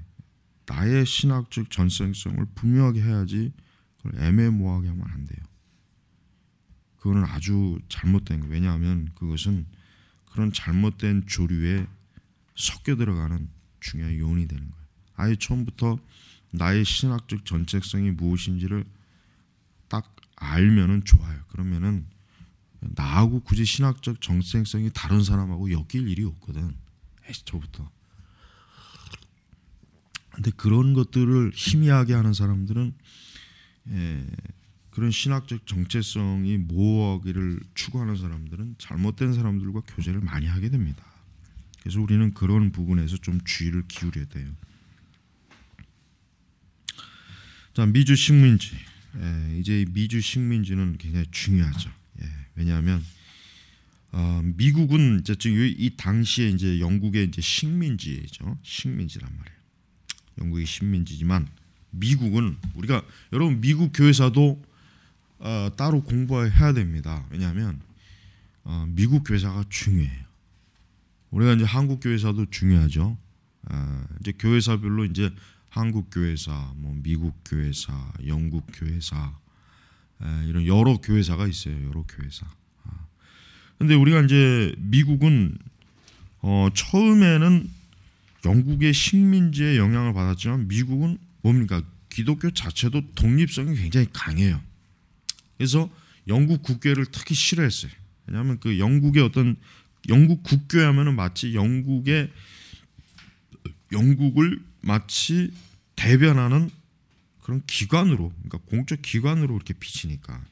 나의 신학적 전생성을 분명하게 해야지 그걸 애매모호하게 하면 안 돼요. 그거는 아주 잘못된 거예요. 왜냐하면 그것은 그런 잘못된 조류에 섞여 들어가는 중요한 요인이 되는 거예요. 아예 처음부터 나의 신학적 전책성이 무엇인지를 딱 알면은 좋아요. 그러면은 나하고 굳이 신학적 정체성이 다른 사람하고 엮일 일이 없거든. 애초부터. 근데 그런 것들을 희미하게 하는 사람들은 그런 신학적 정체성이 모호하기를 추구하는 사람들은 잘못된 사람들과 교제를 많이 하게 됩니다. 그래서 우리는 그런 부분에서 좀 주의를 기울여야 돼요. 자, 미주 식민지. 이제 미주 식민지는 굉장히 중요하죠. 왜냐하면 미국은 이제 이 당시에 이제 영국의 이제 식민지죠. 식민지란 말이에요. 영국의 식민지지만 미국은 우리가 여러분 미국 교회사도 따로 공부해야 됩니다. 왜냐하면 미국 교회사가 중요해요. 우리가 이제 한국 교회사도 중요하죠. 이제 교회사별로 이제 한국 교회사, 미국 교회사, 영국 교회사 이런 여러 교회사가 있어요. 여러 교회사. 근데 우리가 이제 미국은 처음에는 영국의 식민지의 영향을 받았지만 미국은 뭡니까? 기독교 자체도 독립성이 굉장히 강해요. 그래서 영국 국교를 특히 싫어했어요. 왜냐하면 그 영국의 어떤 영국 국교하면은 마치 영국을 마치 대변하는 그런 기관으로, 그러니까 공적 기관으로 이렇게 비치니까.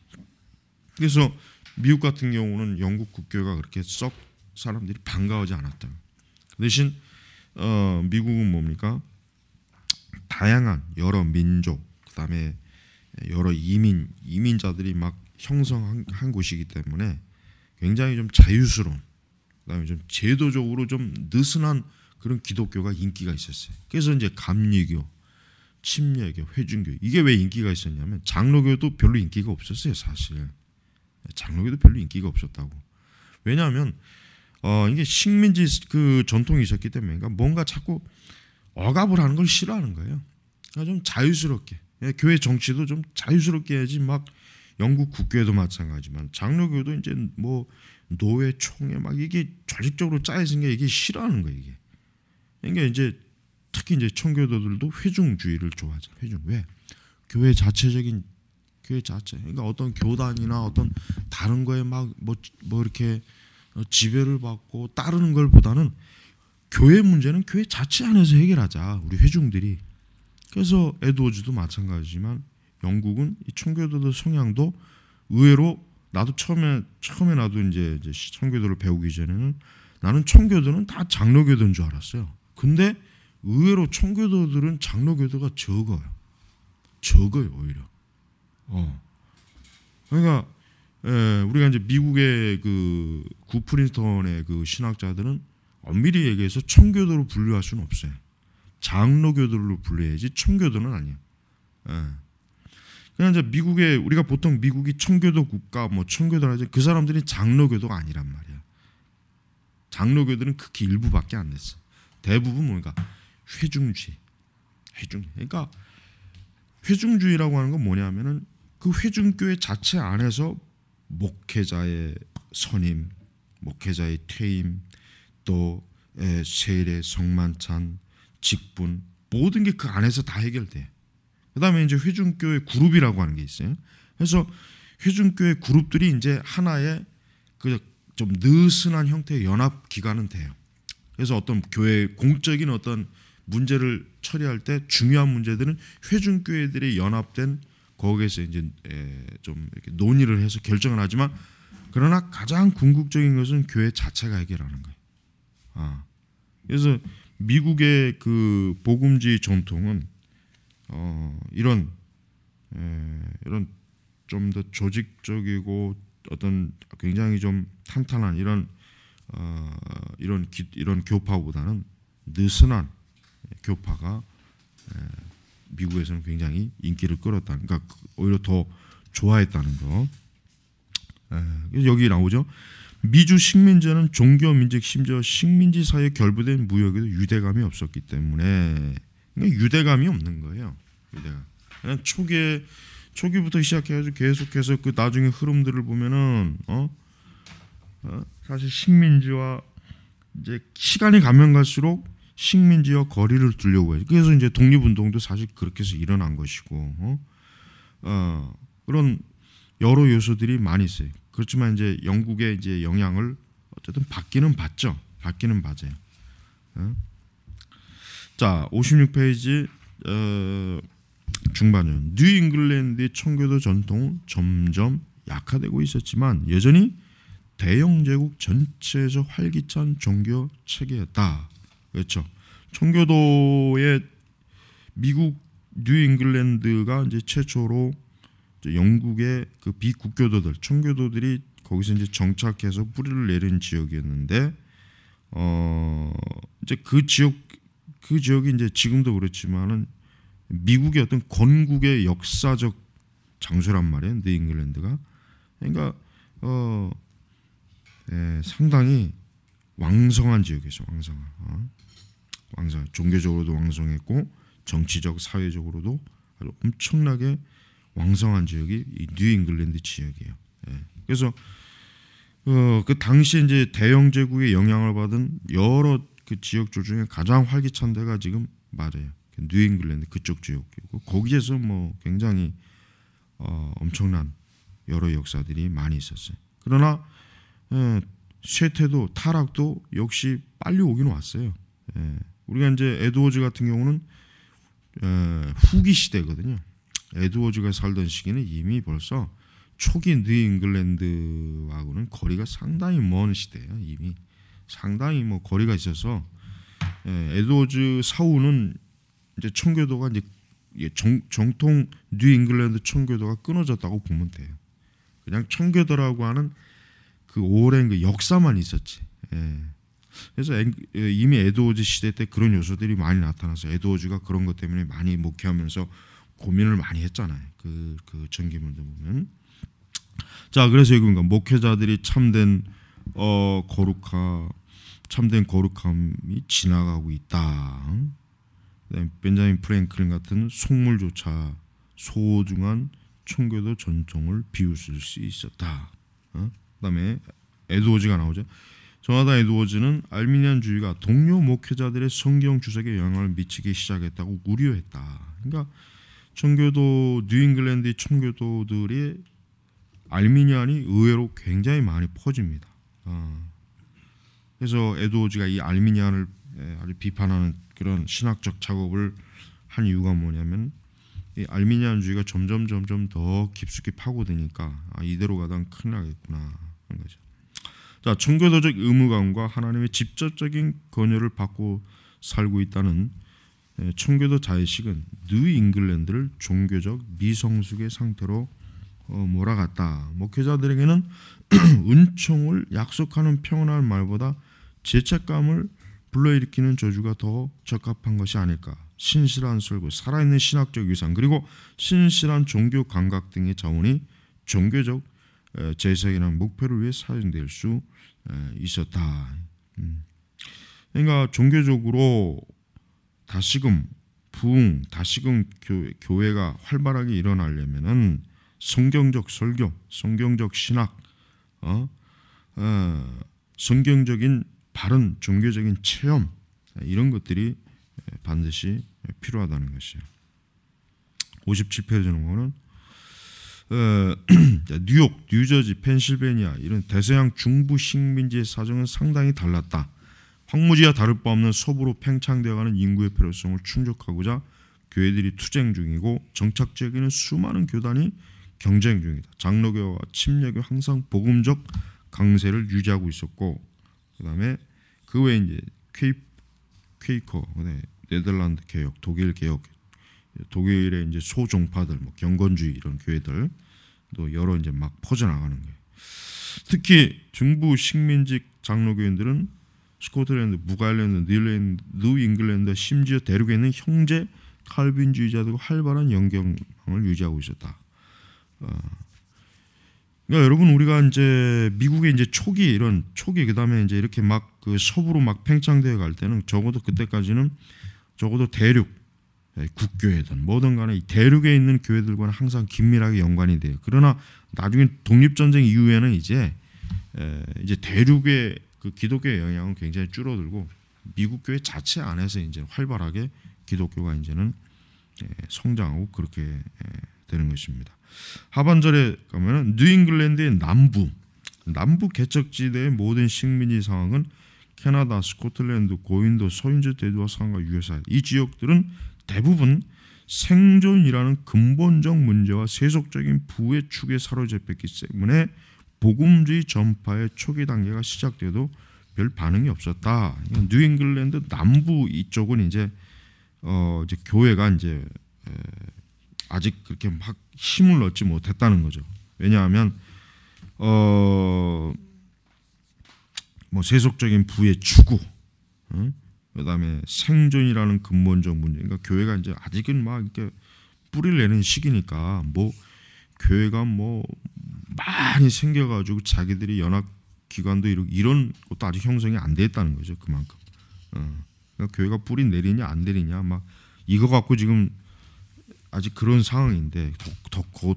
그래서 미국 같은 경우는 영국 국교가 그렇게 썩 사람들이 반가워하지 않았다. 그 대신 미국은 뭡니까? 다양한 여러 민족, 그다음에 여러 이민자들이 막 형성한 곳이기 때문에 굉장히 좀 자유스러운, 그다음에 좀 제도적으로 좀 느슨한 그런 기독교가 인기가 있었어요. 그래서 이제 감리교, 침례교, 회중교 이게 왜 인기가 있었냐면 장로교도 별로 인기가 없었어요. 사실 장로교도 별로 인기가 없었다고. 왜냐하면 이게 식민지 그 전통이 있었기 때문에 그러니까 뭔가 자꾸 억압을 하는 걸 싫어하는 거예요. 그러니까 좀 자유스럽게 교회 정치도 좀 자유스럽게 해야지. 막 영국 국교회도 마찬가지지만 장로교도 이제 뭐 노회 총회 막 이게 조직적으로 짜여진 게 이게 싫어하는 거예요. 이게 그러니까 이제 특히 이제 청교도들도 회중주의를 좋아하죠. 회중 왜? 교회 자체적인 교회 자체. 그러니까 어떤 교단이나 어떤 다른 거에 막 뭐 이렇게 지배를 받고 따르는 걸보다는 교회 문제는 교회 자체 안에서 해결하자 우리 회중들이. 그래서 에드워즈도 마찬가지지만 영국은 이 청교도들 성향도 의외로 나도 처음에 나도 이제 청교도를 배우기 전에는 나는 청교도는 다 장로교도인 줄 알았어요. 근데 의외로 청교도들은 장로교도가 적어요 오히려. 그러니까 우리가 이제 미국의 그 구프린스턴의 그 신학자들은 엄밀히 얘기해서 청교도로 분류할 수는 없어요. 장로교도로 분류해야지 청교도는 아니에요. 그냥 이제 미국의 우리가 보통 미국이 청교도 국가 뭐 청교도라지 그 사람들이 장로교도가 아니란 말이야. 장로교들은 극히 일부밖에 안 됐어. 대부분 뭔가 회중주의. 그러니까 회중주의라고 하는 건 뭐냐면은 그 회중교회 자체 안에서 목회자의 선임, 목회자의 퇴임, 또 세례, 성만찬, 직분 모든 게 그 안에서 다 해결돼. 그다음에 이제 회중교회 그룹이라고 하는 게 있어요. 그래서 회중교회 그룹들이 이제 하나의 그 좀 느슨한 형태의 연합 기관은 돼요. 그래서 어떤 교회 공적인 어떤 문제를 처리할 때 중요한 문제들은 회중교회들이 연합된 거기에서 이제 좀 이렇게 논의를 해서 결정을 하지만 그러나 가장 궁극적인 것은 교회 자체가 해결하는 거예요. 그래서 미국의 그 복음주의 전통은 이런 좀 더 조직적이고 어떤 굉장히 좀 탄탄한 이런 교파보다는 느슨한 교파가 미국에서는 굉장히 인기를 끌었다. 그러니까 오히려 더 좋아했다는 거. 여기 나오죠. 미주 식민지는 종교, 민족, 심지어 식민지 사이에 결부된 무역에도 유대감이 없었기 때문에 유대감이 없는 거예요. 유대감. 그냥 초기부터 시작해가지고 계속해서 그 나중에 흐름들을 보면은 사실 식민지와 이제 시간이 가면 갈수록 식민지와 거리를 두려고 해요. 그래서 이제 독립운동도 사실 그렇게 해서 일어난 것이고 그런 여러 요소들이 많이 있어요. 그렇지만 이제 영국의 이제 영향을 어쨌든 받기는 받죠. 받기는 맞아요. 자, 56페이지 중반은 뉴 잉글랜드의 청교도 전통은 점점 약화되고 있었지만 여전히 대영 제국 전체에서 활기찬 종교 체계였다. 그렇죠. 청교도의 미국 뉴 잉글랜드가 이제 최초로 영국의 그 비국교도들, 청교도들이 거기서 이제 정착해서 뿌리를 내린 지역이었는데, 이제 그 지역이 이제 지금도 그렇지만은 미국의 어떤 건국의 역사적 장소란 말이에요. 뉴 잉글랜드가. 그러니까 상당히 왕성한 지역이죠. 왕성. 종교적으로도 왕성했고 정치적, 사회적으로도 아주 엄청나게 왕성한 지역이 이 뉴 잉글랜드 지역이에요. 그래서 그 당시에 이제 대영 제국의 영향을 받은 여러 그 지역들 중에 가장 활기찬 데가 지금 맞아요. 뉴 잉글랜드 그쪽 지역이고 거기에서 뭐 굉장히 엄청난 여러 역사들이 많이 있었어요. 그러나 쇠퇴도 타락도 역시 빨리 오긴 왔어요. 우리가 이제 에드워즈 같은 경우는 후기 시대거든요. 에드워즈가 살던 시기는 이미 벌써 초기 뉴 잉글랜드하고는 거리가 상당히 먼 시대예요. 이미 상당히 뭐 거리가 있어서 에드워즈 사후는 이제 청교도가 이제 정통 뉴 잉글랜드 청교도가 끊어졌다고 보면 돼요. 그냥 청교도라고 하는 그 오랜 그 역사만 있었지. 그래서 이미 에드워즈 시대 때 그런 요소들이 많이 나타나서 에드워즈가 그런 것 때문에 많이 목회하면서 고민을 많이 했잖아요. 그 전기문도 보면. 자, 그래서 여기 보니까 목회자들이 참된 거룩함이 지나가고 있다. 벤자민 프랭클린 같은 속물조차 소중한 청교도 전통을 비웃을 수 있었다. 그다음에 에드워즈가 나오죠. 조나단 에드워즈는 알미니안주의가 동료 목회자들의 성경 주석에 영향을 미치기 시작했다고 우려했다. 그러니까 청교도 뉴잉글랜드 청교도들이 알미니안이 의외로 굉장히 많이 퍼집니다. 그래서 에드워즈가 이 알미니안을 아주 비판하는 그런 신학적 작업을 한 이유가 뭐냐면 이 알미니안주의가 점점 더 깊숙이 파고드니까 이대로 가다가 큰일 나겠구나 하는 거죠. 자, 청교도적 의무감과 하나님의 직접적인 권유를 받고 살고 있다는 청교도 자의식은 뉴잉글랜드를 종교적 미성숙의 상태로 몰아갔다. 목회자들에게는 은총을 약속하는 평온한 말보다 죄책감을 불러일으키는 저주가 더 적합한 것이 아닐까. 신실한 설교, 살아있는 신학적 위상, 그리고 신실한 종교 감각 등의 자원이 종교적 재생이라는 목표를 위해 사용될 수 있었다. 그러니까 종교적으로 다시금 교회가 활발하게 일어나려면은 성경적 설교, 성경적 신학, 성경적인 바른 종교적인 체험, 이런 것들이 반드시 필요하다는 것이에요. 57페이지는 보면 뉴욕, 뉴저지, 펜실베니아 이런 대서양 중부 식민지의 사정은 상당히 달랐다. 황무지와 다를 바 없는 서부로 팽창되어가는 인구의 필요성을 충족하고자 교회들이 투쟁 중이고 정착 지역에는 수많은 교단이 경쟁 중이다. 장로교와 침례교 항상 복음적 강세를 유지하고 있었고, 그다음에 그 외에 이제 퀘이커, 네덜란드 개혁, 독일 개혁, 독일의 이제 소종파들, 뭐 경건주의 이런 교회들 또 여러 이제 막 퍼져나가는 거예요. 특히 중부 식민지 장로교인들은 스코틀랜드, 북아일랜드, 뉴잉글랜드, 심지어 대륙에 있는 형제 칼빈주의자들과 활발한 연경을 유지하고 있었다. 그러니까 여러분, 우리가 이제 미국의 이제 초기 그다음에 이제 이렇게 막 그 서부로 막 팽창되어 갈 때는 적어도 그때까지는 적어도 대륙 국교회든 뭐든 간에 이 대륙에 있는 교회들과는 항상 긴밀하게 연관이 돼요. 그러나 나중에 독립전쟁 이후에는 이제 대륙의 그 기독교의 영향은 굉장히 줄어들고 미국 교회 자체 안에서 이제 활발하게 기독교가 이제는 성장하고 그렇게 되는 것입니다. 하반절에 가면은 뉴잉글랜드의 남부 개척지대의 모든 식민지 상황은 캐나다, 스코틀랜드, 고인도, 서인주 대도와 상과 유사해. 이 지역들은 대부분 생존이라는 근본적 문제와 세속적인 부의 축에 사로잡혔기 때문에 복음주의 전파의 초기 단계가 시작돼도 별 반응이 없었다. 뉴잉글랜드 남부 이쪽은 이제 교회가 이제 아직 그렇게 막 힘을 얻지 못했다는 거죠. 왜냐하면 뭐 세속적인 부의 추구, 그다음에 생존이라는 근본적 문제. 그러니까 교회가 이제 아직은 막 이렇게 뿌리를 내는 시기니까 뭐 교회가 뭐 많이 생겨가지고 자기들이 연합 기관도 이런 것도 아직 형성이 안 됐다는 거죠. 그만큼. 그러니까 교회가 뿌리 내리냐 안 내리냐 막 이거 갖고 지금 아직 그런 상황인데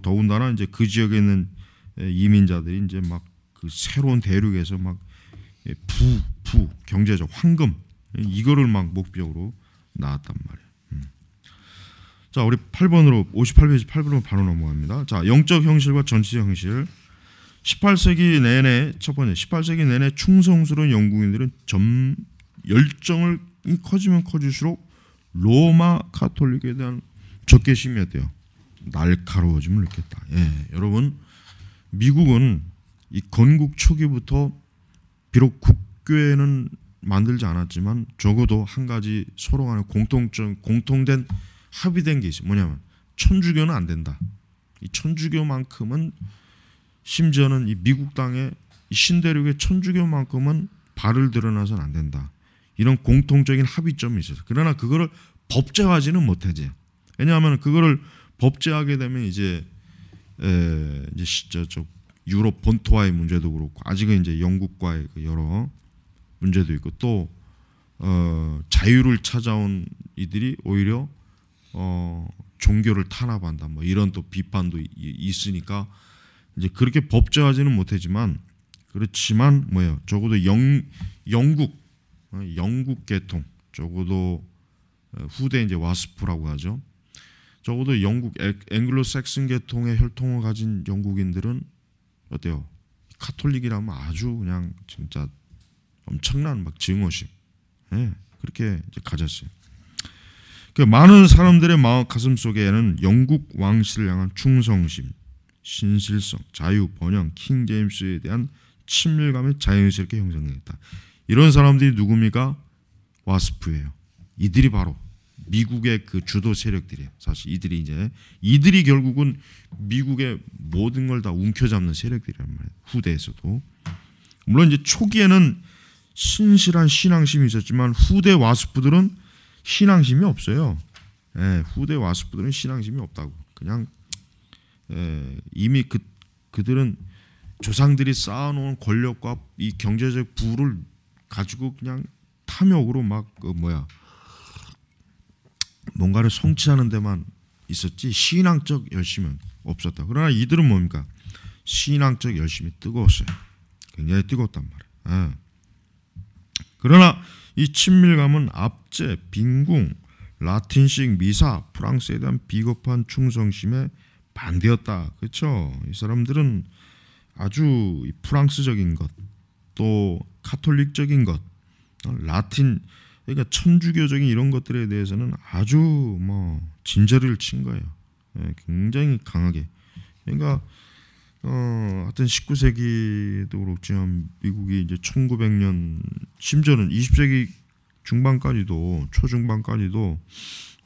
더군다나 이제 그 지역에 있는 이민자들이 이제 막 그 새로운 대륙에서 막 경제적 황금 이거를 막 목적으로 나왔단 말이에요. 자, 우리 8번으로 58페이지 8번으로 바로 넘어갑니다. 자, 영적 형실과 전체적 형실. 18세기 내내 충성스러운 영국인들은 열정을 커지면 커질수록 로마 카톨릭에 대한 적개심이었대요. 날카로워짐을 느꼈다. 여러분, 미국은 이 건국 초기부터 비록 국교회는 만들지 않았지만 적어도 한 가지 서로 간에 공통된 합의된 게 있어요. 뭐냐면 천주교는 안 된다. 이 천주교만큼은 심지어는 이 미국 땅의 이 신대륙의 천주교만큼은 발을 드러나서는 안 된다. 이런 공통적인 합의점이 있어요. 그러나 그거를 법제화하지는 못하지. 왜냐하면 그거를 법제하게 되면 이제 저 유럽 본토와의 문제도 그렇고 아직은 이제 영국과의 그 여러 문제도 있고 또 자유를 찾아온 이들이 오히려 종교를 탄압한다. 뭐 이런 또 비판도 있으니까 이제 그렇게 법제화하지는 못하지만 그렇지만 뭐예요? 적어도 영국 계통 적어도 후대 이제 와스프라고 하죠. 적어도 영국 앵글로색슨 계통의 혈통을 가진 영국인들은 어때요? 카톨릭이라면 아주 그냥 진짜 엄청난 막 증오심, 그렇게 이제 가졌어요. 그 많은 사람들의 마음 가슴 속에는 영국 왕실을 향한 충성심, 신실성, 자유, 번영, 킹 제임스에 대한 친밀감이 자연스럽게 형성됐다. 이런 사람들이 누굽니까? 와스프예요. 이들이 바로 미국의 그 주도 세력들이에요. 사실 이들이 결국은 미국의 모든 걸 다 움켜잡는 세력들이란 말이에요. 후대에서도 물론 이제 초기에는 신실한 신앙심이 있었지만 후대 와스프들은 신앙심이 없어요. 후대 와스프들은 신앙심이 없다고. 그냥 이미 그들은 조상들이 쌓아놓은 권력과 이 경제적 부를 가지고 그냥 탐욕으로 막 뭔가를 성취하는 데만 있었지 신앙적 열심은 없었다. 그러나 이들은 뭡니까? 신앙적 열심이 뜨거웠어요. 굉장히 뜨거웠단 말이에요. 그러나 이 친밀감은 압제, 빈궁, 라틴식 미사, 프랑스에 대한 비겁한 충성심에 반대였다. 그렇죠? 이 사람들은 아주 프랑스적인 것, 또 카톨릭적인 것, 라틴, 그러니까 천주교적인 이런 것들에 대해서는 아주 진저리를 친 거예요. 굉장히 강하게. 그러니까 하여튼 19세기도 그렇지만 미국이 이제 1900년 심지어는 20세기 중반까지도 초중반까지도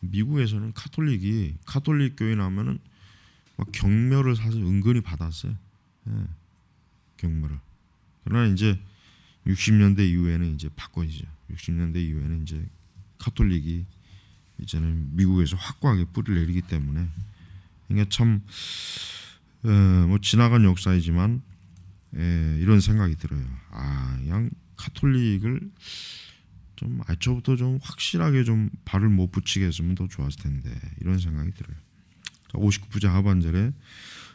미국에서는 카톨릭 교회 나면은 막 경멸을 사실 은근히 받았어요. 경멸을. 그러나 이제 60년대 이후에는 이제 바꿔지죠. 60년대 이후에는 이제 카톨릭이 이제는 미국에서 확고하게 뿌리를 내리기 때문에 그러니까 참 지나간 역사이지만 이런 생각이 들어요. 그냥 카톨릭을 좀 애초부터 좀 확실하게 좀 발을 못 붙이게 했으면 더 좋았을 텐데 이런 생각이 들어요. 자, 59부제 하반절에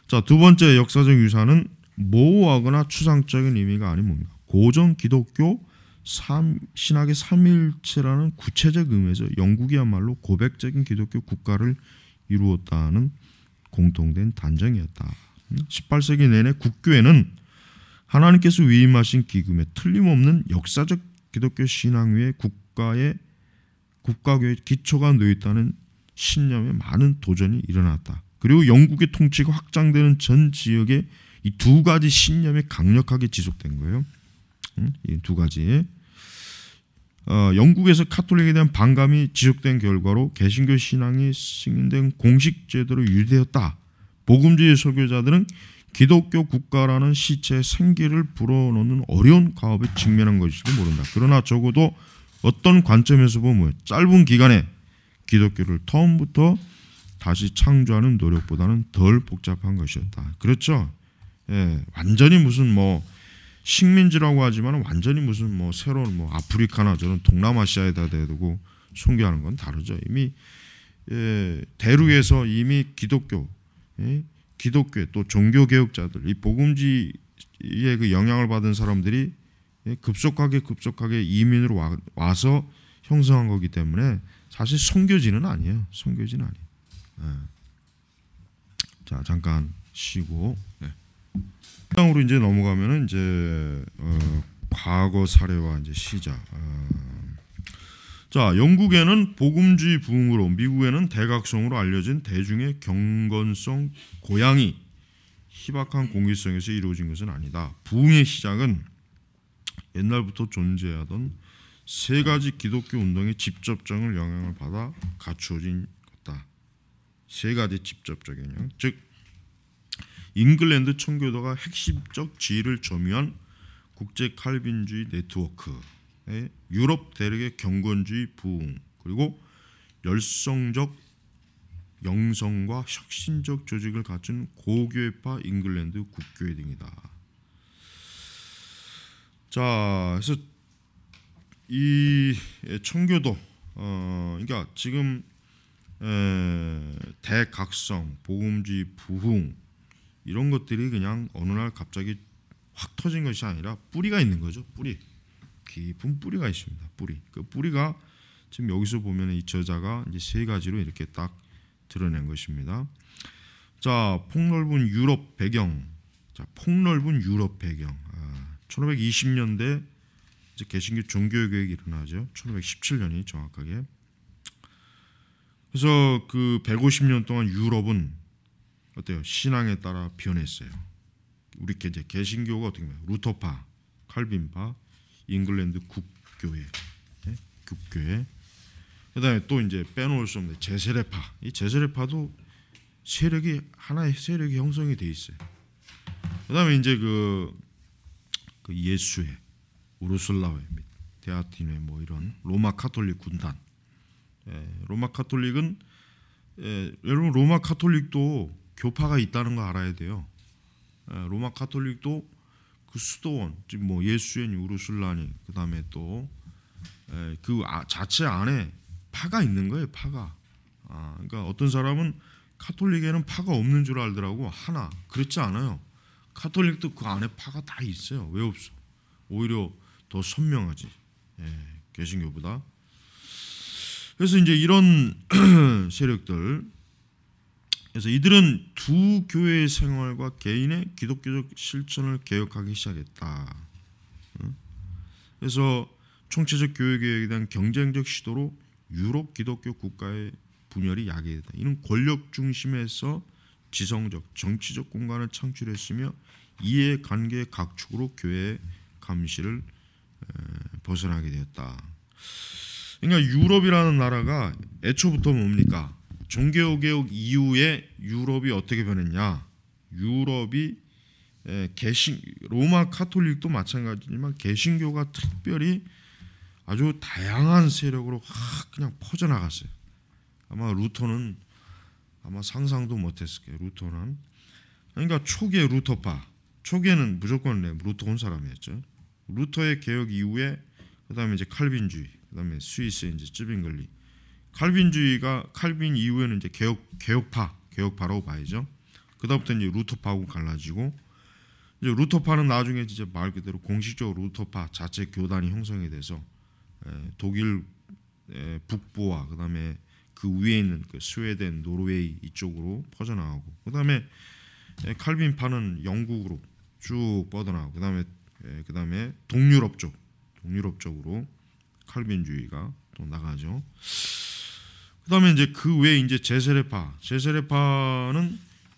자, 두 번째 역사적 유산은 모호하거나 추상적인 의미가 아닌 뭡니까? 고전 기독교 신학의 삼일체라는 구체적 의미에서 영국이야말로 고백적인 기독교 국가를 이루었다는 공통된 단정이었다. 18세기 내내 국교에는 하나님께서 위임하신 기금에 틀림없는 역사적 기독교 신앙 위에 국가교의 기초가 놓여있다는 신념에 많은 도전이 일어났다. 그리고 영국의 통치가 확장되는 전 지역에 이 두 가지 신념이 강력하게 지속된 거예요. 이 두 가지. 영국에서 카톨릭에 대한 반감이 지속된 결과로 개신교 신앙이 승인된 공식 제도로 유지되었다. 복음주의 설교자들은 기독교 국가라는 시체에 생기를 불어넣는 어려운 가업에 직면한 것일지도 모른다. 그러나 적어도 어떤 관점에서 보면 짧은 기간에 기독교를 처음부터 다시 창조하는 노력보다는 덜 복잡한 것이었다. 그렇죠? 완전히 무슨 식민지라고 하지만 완전히 무슨 새로운 아프리카나 저런 동남아시아에다 대두고 선교하는 건 다르죠. 이미 대륙에서 이미 기독교에 또 종교 개혁자들, 이 복음주의의 그 영향을 받은 사람들이 급속하게 이민으로 와서 형성한 거기 때문에 사실 선교지는 아니에요. 선교지는 아니에요. 자, 잠깐 쉬고. 으로 이제 넘어가면은 이제 과거 사례와 이제 시작. 자, 영국에는 복음주의 부흥으로, 미국에는 대각성으로 알려진 대중의 경건성 고양이, 희박한 공기성에서 이루어진 것은 아니다. 부흥의 시작은 옛날부터 존재하던 세 가지 기독교 운동의 직접적인 영향을 받아 갖추어진 것이다. 세 가지 직접적인 영향, 즉 잉글랜드 청교도가 핵심적 지위를 점유한 국제 칼빈주의 네트워크, 유럽 대륙의 경건주의 부흥, 그리고 열성적 영성과 혁신적 조직을 갖춘 고교회파 잉글랜드 국교회 등이다. 자, 그래서 이 청교도, 그러니까 지금 대각성, 복음주의 부흥 이런 것들이 그냥 어느 날 갑자기 확 터진 것이 아니라 뿌리가 있는 거죠. 뿌리, 깊은 뿌리가 있습니다. 뿌리. 그 뿌리가 지금 여기서 보면 이 저자가 이제 세 가지로 이렇게 딱 드러낸 것입니다. 자, 폭넓은 유럽 배경. 자, 폭넓은 유럽 배경. 1520년대 이제 개신교 종교개혁이 일어나죠. 1517년이 정확하게. 그래서 그 150년 동안 유럽은 어때요? 신앙에 따라 변했어요. 우리 이제 개신교가 어떻게 보면 루터파, 칼빈파, 잉글랜드 국교회, 국교회. 그다음에 또 이제 빼놓을 수 없는 제세례파. 이 제세례파도 세력이 하나의 세력이 형성이 돼 있어요. 그다음에 이제 그 예수회, 우르슬라회, 데아티네 뭐 이런 로마 카톨릭 군단. 로마 카톨릭은 여러분 로마 카톨릭도 교파가 있다는 거 알아야 돼요. 로마 카톨릭도 그 수도원, 즉 뭐 예수회니 우르슬라니, 그다음에 또 그 자체 안에 파가 있는 거예요. 파가. 그러니까 어떤 사람은 카톨릭에는 파가 없는 줄 알더라고. 하나. 그렇지 않아요. 카톨릭도 그 안에 파가 다 있어요. 왜 없어? 오히려 더 선명하지. 개신교보다. 그래서 이제 이런 세력들, 그래서 이들은 두 교회의 생활과 개인의 기독교적 실천을 개혁하기 시작했다. 그래서 총체적 교회 개혁에 대한 경쟁적 시도로 유럽 기독교 국가의 분열이 야기했다. 이는 권력 중심에서 지성적, 정치적 공간을 창출했으며 이해관계의 각축으로 교회의 감시를 벗어나게 되었다. 그러니까 유럽이라는 나라가 애초부터 뭡니까? 종교개혁 이후에 유럽이 어떻게 변했냐? 유럽이 로마 카톨릭도 마찬가지지만 개신교가 특별히 아주 다양한 세력으로 확 그냥 퍼져나갔어요. 아마 루터는 아마 상상도 못했을 거예요. 루터는. 그러니까 초기의 루터파, 초기에는 무조건 루터 온 사람이었죠. 루터의 개혁 이후에 그다음에 이제 칼빈주의, 그다음에 스위스 이제 쯔빙글리. 칼빈 이후에는 이제 개혁파라고 봐야죠. 그다음부터 이제 루터파하고 갈라지고, 이제 루터파는 나중에 이제 말 그대로 공식적으로 루터파 자체 교단이 형성이 돼서 독일 북부와 그다음에 그 위에 있는 그 스웨덴, 노르웨이 이쪽으로 퍼져나가고, 그다음에 칼빈파는 영국으로 쭉 뻗어나가고, 그다음에 동유럽 쪽으로 칼빈주의가 또 나가죠. 그다음에 이제 그 외에 이제 제세례파는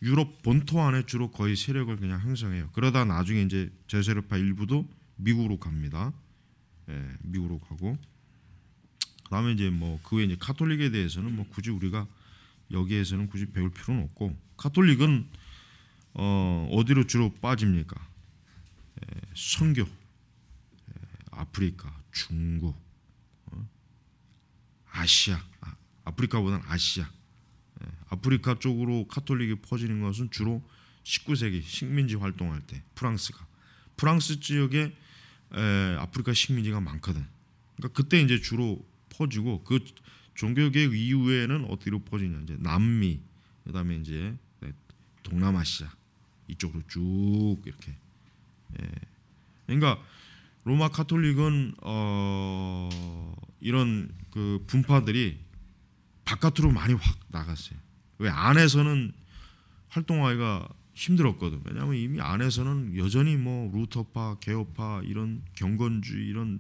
유럽 본토 안에 주로 거의 세력을 그냥 형성해요. 그러다 나중에 이제 제세례파 일부도 미국으로 갑니다. 미국으로 가고, 그다음에 이제 뭐 그 외에 이제 카톨릭에 대해서는 뭐 굳이 우리가 여기에서는 굳이 배울 필요는 없고, 카톨릭은 어디로 주로 빠집니까? 선교, 아프리카, 중국, 아시아, 아프리카보다는 아시아, 아프리카 쪽으로 카톨릭이 퍼지는 것은 주로 19세기 식민지 활동할 때 프랑스 지역에 아프리카 식민지가 많거든. 그러니까 그때 이제 주로 퍼지고, 그 종교개혁 이후에는 어디로 퍼지냐? 이제 남미, 그다음에 이제 동남아시아 이쪽으로 쭉 이렇게. 그러니까 로마 카톨릭은 이런 그 분파들이 바깥으로 많이 확 나갔어요. 왜? 안에서는 활동하기가 힘들었거든. 왜냐하면 이미 안에서는 여전히 뭐 루터파, 개혁파, 이런 경건주의, 이런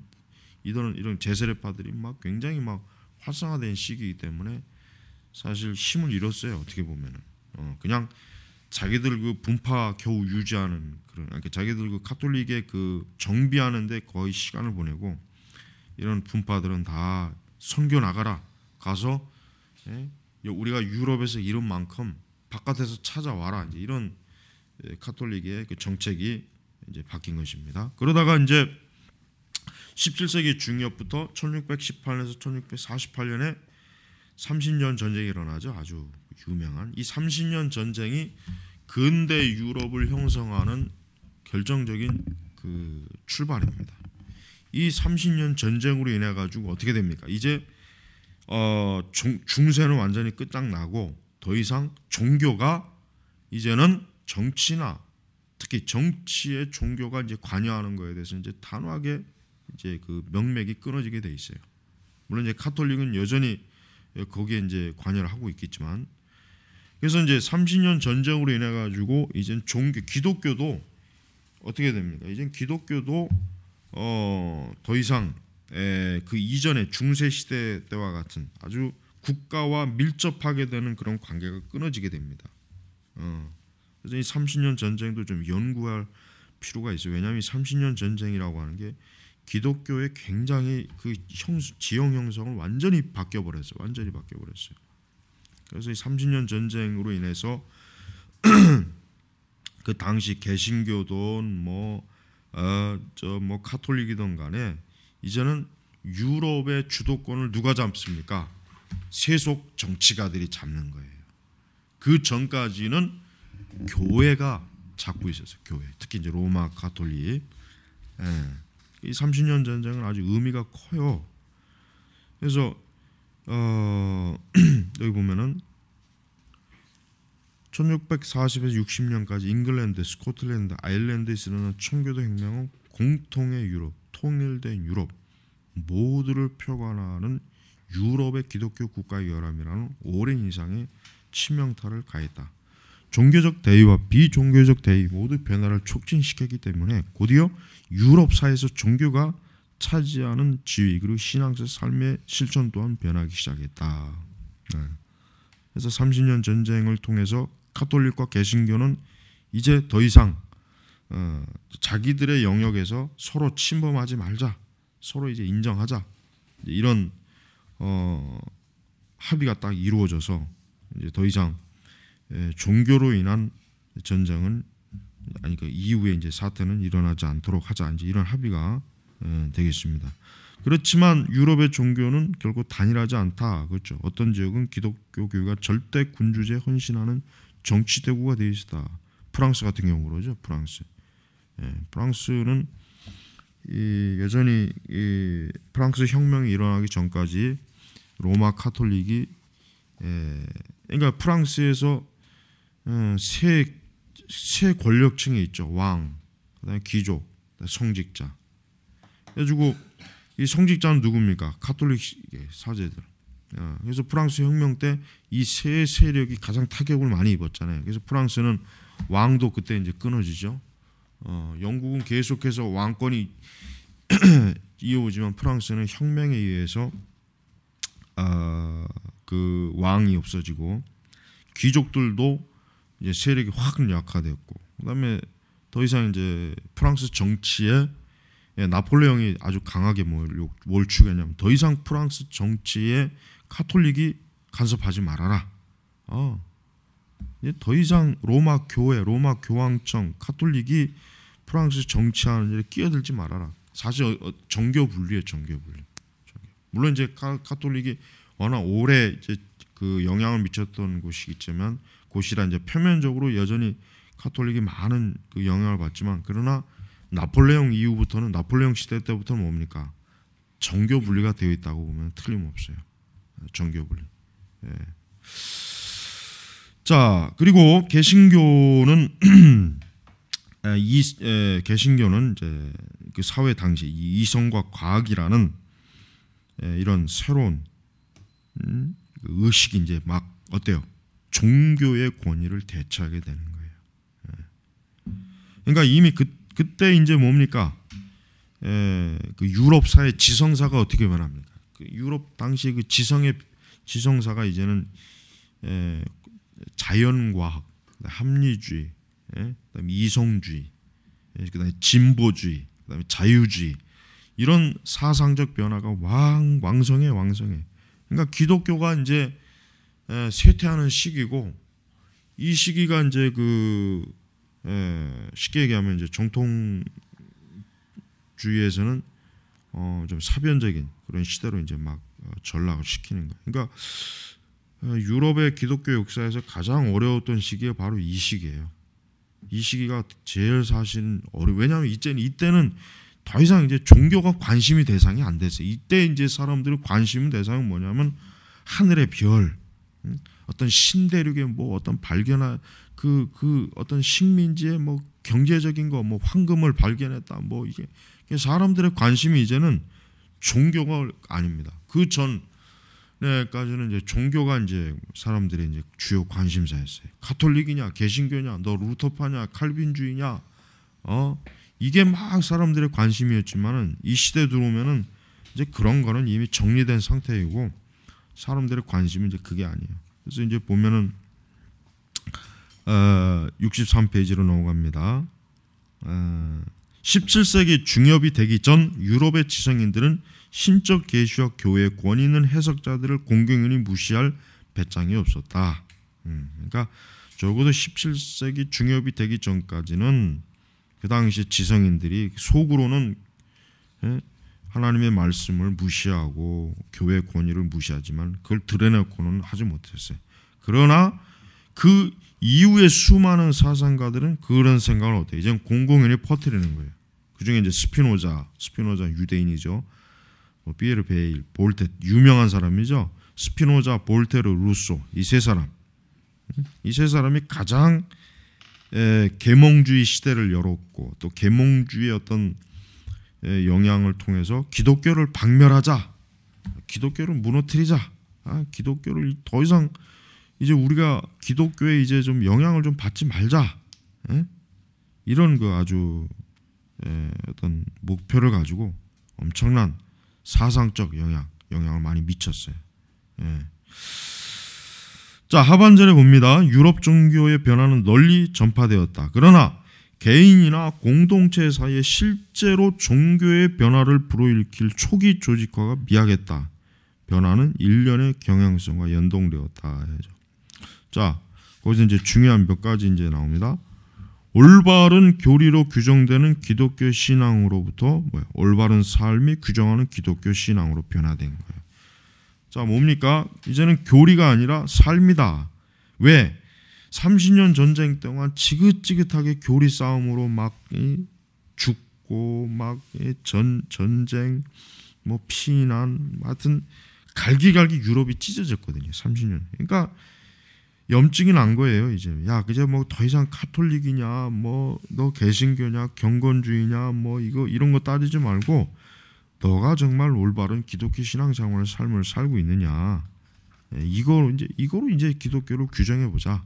제세례파들이 막 굉장히 막 활성화된 시기이기 때문에 사실 힘을 잃었어요. 어떻게 보면은 그냥 자기들 그 분파 겨우 유지하는 그런, 그러니까 자기들 그 카톨릭의 그 정비하는데 거의 시간을 보내고, 이런 분파들은 다 선교 나가라, 가서 우리가 유럽에서 이런 만큼 바깥에서 찾아와라, 이제 이런 카톨릭의 그 정책이 이제 바뀐 것입니다. 그러다가 이제 17세기 중엽부터 1618년에서 1648년에 30년 전쟁이 일어나죠. 아주 유명한 이 30년 전쟁이 근대 유럽을 형성하는 결정적인 그 출발입니다. 이 30년 전쟁으로 인해 가지고 어떻게 됩니까? 이제 중세는 완전히 끝장나고 더 이상 종교가 이제는 정치나 특히 정치에 종교가 이제 관여하는 거에 대해서 이제 단호하게 이제 그 명맥이 끊어지게 돼 있어요. 물론 이제 가톨릭은 여전히 거기에 이제 관여를 하고 있겠지만, 그래서 이제 30년 전쟁으로 인해 가지고 이젠 기독교도 어떻게 됩니까? 이젠 기독교도 더 이상 그 이전의 중세 시대 때와 같은 아주 국가와 밀접하게 되는 그런 관계가 끊어지게 됩니다. 그래서 이 30년 전쟁도 좀 연구할 필요가 있어요. 왜냐하면 이 30년 전쟁이라고 하는 게 기독교의 굉장히 그 지형 형성을 완전히 바뀌어버렸어요. 완전히 바뀌어버렸어요. 그래서 이 30년 전쟁으로 인해서 그 당시 개신교든 뭐 카톨릭이든 간에 이제는 유럽의 주도권을 누가 잡습니까? 세속 정치가들이 잡는 거예요. 그 전까지는 교회가 잡고 있었어요. 교회, 특히 이제 로마 가톨릭. 이 30년 전쟁은 아주 의미가 커요. 그래서 여기 보면은 1640에서 60년까지 잉글랜드, 스코틀랜드, 아일랜드에서 일어난 청교도 혁명은 공통의 유럽, 통일된 유럽 모두를 표관하는 유럽의 기독교 국가의 결함이라는 오랜 이상의 치명타를 가했다. 종교적 대의와 비종교적 대의 모두 변화를 촉진시켰기 때문에 곧이어 유럽사에서 종교가 차지하는 지위 그리고 신앙적 삶의 실천 또한 변하기 시작했다. 그래서 30년 전쟁을 통해서 가톨릭과 개신교는 이제 더 이상 자기들의 영역에서 서로 침범하지 말자, 서로 이제 인정하자, 이런 합의가 딱 이루어져서 이제 더 이상 종교로 인한 전쟁은 아니 그 이후에 이제 사태는 일어나지 않도록 하자, 이제 이런 합의가 되겠습니다. 그렇지만 유럽의 종교는 결국 단일하지 않다. 그렇죠. 어떤 지역은 기독교 교회가 절대 군주제에 헌신하는 정치 대국가 되어 있다. 프랑스 같은 경우 그러죠. 프랑스는 여전히 프랑스 혁명이 일어나기 전까지 로마 가톨릭이 그러니까 프랑스에서 세 권력층이 있죠. 왕, 그다음에 귀족, 성직자. 그래가지고 이 성직자는 누굽니까? 가톨릭 사제들. 그래서 프랑스 혁명 때 이 세 세력이 가장 타격을 많이 입었잖아요. 그래서 프랑스는 왕도 그때 이제 끊어지죠. 영국은 계속해서 왕권이 이어오지만 프랑스는 혁명에 의해서 그 왕이 없어지고 귀족들도 이제 세력이 확 약화되었고, 그다음에 더 이상 이제 프랑스 정치에 나폴레옹이 아주 강하게 뭘 추구했냐면 더 이상 프랑스 정치에 가톨릭이 간섭하지 말아라. 더 이상 로마 교회, 로마 교황청, 가톨릭이 프랑스 정치하는 일에 끼어들지 말아라. 사실 정교 분리예요, 정교 분리. 물론 이제 가톨릭이 워낙 오래 이제 그 영향을 미쳤던 곳이겠지만 곳이라 이제 표면적으로 여전히 가톨릭이 많은 그 영향을 받지만, 그러나 나폴레옹 이후부터는 나폴레옹 시대 때부터는 뭡니까? 정교 분리가 되어 있다고 보면 틀림없어요. 정교 분리. 자, 그리고 개신교는 개신교는 이제 그 사회 당시 이성과 과학이라는 이런 새로운 의식이 이제 막 어때요? 종교의 권위를 대체하게 되는 거예요. 그러니까 이미 그때 이제 뭡니까? 그 유럽 사회 지성사가 어떻게 변합니까? 그 유럽 당시 그 지성사가 이제는 자연과학, 합리주의, 그다음에 이성주의, 그다음에 진보주의, 그다음에 자유주의, 이런 사상적 변화가 왕성해. 그러니까 기독교가 이제 쇠퇴하는 시기고, 이 시기가 이제 그 쉽게 얘기하면 이제 정통주의에서는 좀 사변적인 그런 시대로 이제 막 전락을 시키는 거예요. 그러니까 유럽의 기독교 역사에서 가장 어려웠던 시기가 바로 이 시기예요. 이 시기가 제일 사실 왜냐하면 이때는 더 이상 이제 종교가 관심이 대상이 안 됐어요. 이때 이제 사람들의 관심 대상은 뭐냐면 하늘의 별, 어떤 신대륙의 뭐 어떤 발견한 그 어떤 식민지의 뭐 경제적인 거, 뭐 황금을 발견했다, 뭐 이게 사람들의 관심이 이제는 종교가 아닙니다. 그 전에까지는 이제 종교가 이제 사람들의 이제 주요 관심사였어요. 가톨릭이냐, 개신교냐, 너 루터파냐, 칼빈주의냐, 이게 막 사람들의 관심이었지만은 이 시대에 들어오면은 이제 그런 거는 이미 정리된 상태이고 사람들의 관심은 이제 그게 아니에요. 그래서 이제 보면은 63페이지로 넘어갑니다. 17세기 중엽이 되기 전 유럽의 지성인들은 신적 계시와 교회의 권위 있는 해석자들을 공공연히 무시할 배짱이 없었다. 그러니까 적어도 17세기 중엽이 되기 전까지는 그 당시 지성인들이 속으로는 하나님의 말씀을 무시하고 교회의 권위를 무시하지만 그걸 드러내고는 하지 못했어요. 그러나 그 이후에 수많은 사상가들은 그런 생각을 어때요? 이제 공공연히 퍼뜨리는 거예요. 그 중에 이제 스피노자 유대인이죠. 피에르 베일, 볼테 유명한 사람이죠. 스피노자, 볼테르, 루소 이 세 사람, 이 세 사람이 가장 계몽주의 시대를 열었고 또 계몽주의의 어떤 영향을 통해서 기독교를 박멸하자, 기독교를 무너뜨리자, 기독교를 더 이상 이제 우리가 기독교에 이제 좀 영향을 좀 받지 말자, 이런 그 아주 어떤 목표를 가지고 엄청난 사상적 영향을 많이 미쳤어요. 자, 하반절에 봅니다. 유럽 종교의 변화는 널리 전파되었다. 그러나 개인이나 공동체 사이에 실제로 종교의 변화를 불러일으킬 초기 조직화가 미약했다. 변화는 일련의 경향성과 연동되었다. 자, 거기서 이제 중요한 몇 가지 이제 나옵니다. 올바른 교리로 규정되는 기독교 신앙으로부터 올바른 삶이 규정하는 기독교 신앙으로 변화된 거예요. 자, 뭡니까? 이제는 교리가 아니라 삶이다. 왜? 30년 전쟁 동안 지긋지긋하게 교리 싸움으로 막 죽고 막 전쟁, 뭐 피난, 하여튼 갈기갈기 유럽이 찢어졌거든요. 30년. 그러니까 염증이 난 거예요. 이제 이제 뭐 더 이상 카톨릭이냐, 뭐 너 개신교냐, 경건주의냐, 뭐 이런 거 따지지 말고 너가 정말 올바른 기독교 신앙생활의 삶을 살고 있느냐, 이거로 이제 기독교를 규정해 보자.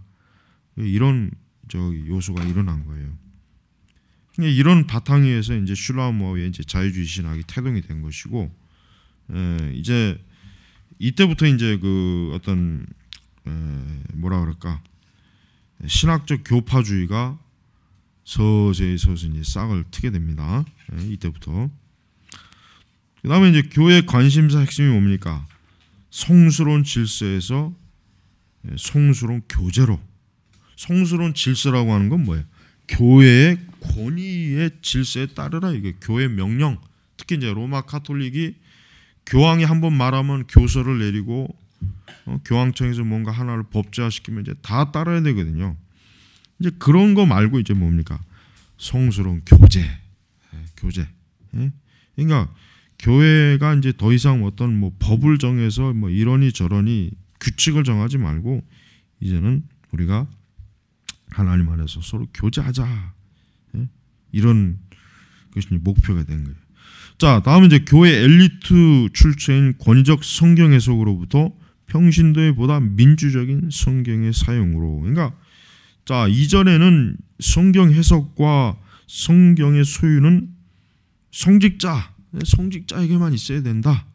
이런 요소가 일어난 거예요. 이런 바탕 위에서 이제 슐라우머의 이제 자유주의 신학이 태동이 된 것이고, 이제 이때부터 이제 그 어떤 뭐라 그럴까, 신학적 교파주의가 서서히 이제 싹을 트게 됩니다. 이때부터. 그다음에 이제 교회 관심사 핵심이 뭡니까? 성스러운 질서에서 성스러운 교제로. 성스러운 질서라고 하는 건 뭐예요? 교회의 권위의 질서에 따르라, 이게 교회 명령. 특히 이제 로마 카톨릭이 교황이 한번 말하면 교서를 내리고 교황청에서 뭔가 하나를 법제화시키면 이제 다 따라야 되거든요. 이제 그런 거 말고 이제 뭡니까? 성스러운 교제. 그러니까 교회가 이제 더 이상 어떤 뭐 법을 정해서 뭐 이러니 저러니 규칙을 정하지 말고 이제는 우리가 하나님 안에서 서로 교제하자, 이런 것이 목표가 된 거예요. 자, 다음은 이제 교회 엘리트 출처인 권위적 성경 해석으로부터 평신도의 보다 민주적인 성경의 사용으로. 그러니까 자, 이전에는 성경 해석과 성경의 소유는 성직자에게만 있어야 된다.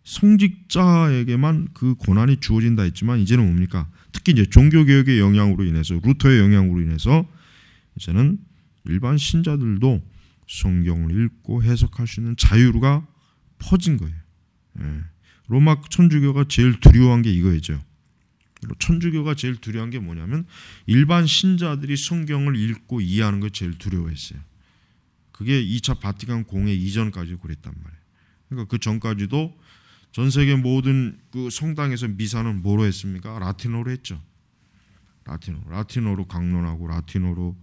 성직자에게만 그 권한이 주어진다 했지만 이제는 뭡니까? 특히 이제 종교개혁의 영향으로 인해서, 루터의 영향으로 인해서 이제는 일반 신자들도 성경을 읽고 해석할 수 있는 자유가 퍼진 거예요. 로마 천주교가 제일 두려워한 게 이거였죠. 천주교가 제일 두려운 게 뭐냐면 일반 신자들이 성경을 읽고 이해하는 걸 제일 두려워했어요. 그게 2차 바티칸 공회 이전까지 그랬단 말이에요. 그러니까 그 전까지도 전 세계 모든 그 성당에서 미사는 뭐로 했습니까? 라틴어로 했죠. 라틴어로 강론하고 라틴어로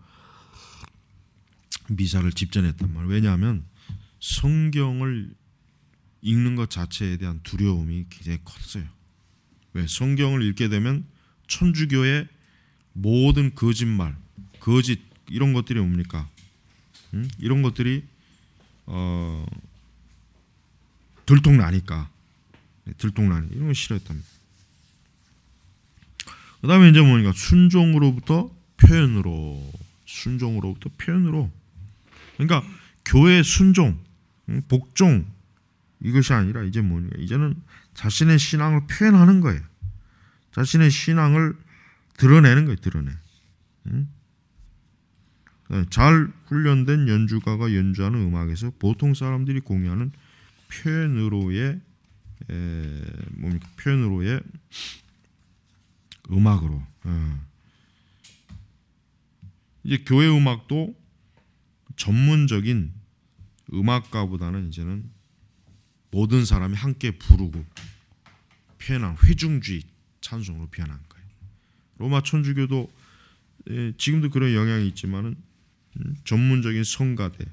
미사를 집전했단 말이에요. 왜냐하면 성경을 읽는 것 자체에 대한 두려움이 굉장히 컸어요. 왜? 성경을 읽게 되면 천주교의 모든 거짓말, 거짓 이런 것들이 뭡니까? 이런 것들이 들통나니까 이런 거 싫어했답니다. 그 다음에 이제 뭐니까 순종으로부터 표현으로. 그러니까 교회 순종, 복종 이것이 아니라 이제 뭐니까 이제는 자신의 신앙을 표현하는 거예요. 자신의 신앙을 드러내는 거예요. 잘 훈련된 연주가가 연주하는 음악에서 보통 사람들이 공유하는 표현으로의 음악으로. 이제 교회 음악도 전문적인 음악가보다는 이제는 모든 사람이 함께 부르고 표현한 회중주의 찬송으로 표현한 거예요. 로마 천주교도 지금도 그런 영향이 있지만은 전문적인 성가대,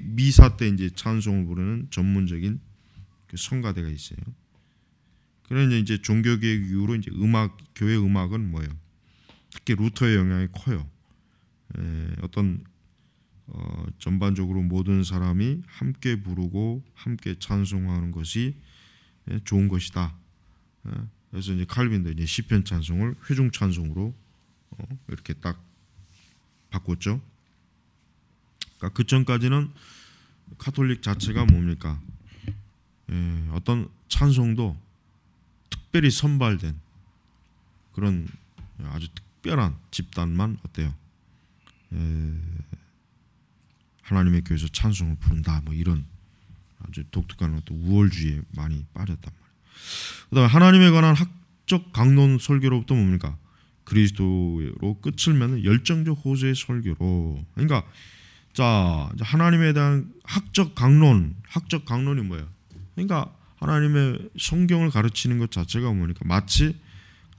미사 때 이제 찬송을 부르는 전문적인 그 성가대가 있어요. 그런 이제 종교개혁 이후로 이제 교회 음악은 뭐예요? 특히 루터의 영향이 커요. 전반적으로 모든 사람이 함께 부르고 함께 찬송하는 것이 좋은 것이다. 그래서 이제 칼빈도 이제 시편 찬송을 회중 찬송으로 이렇게 딱 바꿨죠. 그러니까 그 전까지는 카톨릭 자체가 뭡니까? 어떤 찬송도 특별히 선발된 그런 아주 특별한 집단만 어때요? 하나님의 교회에서 찬송을 부른다 뭐 이런 아주 독특한 어떤 우월주의에 많이 빠졌단 말이에요. 그다음에 하나님에 관한 학적 강론 설교로부터 뭡니까? 그리스도로 끝을 맺는 열정적 호소의 설교로. 그러니까 자 하나님에 대한 학적 강론이 뭐예요? 그러니까 하나님의 성경을 가르치는 것 자체가 뭐니까 마치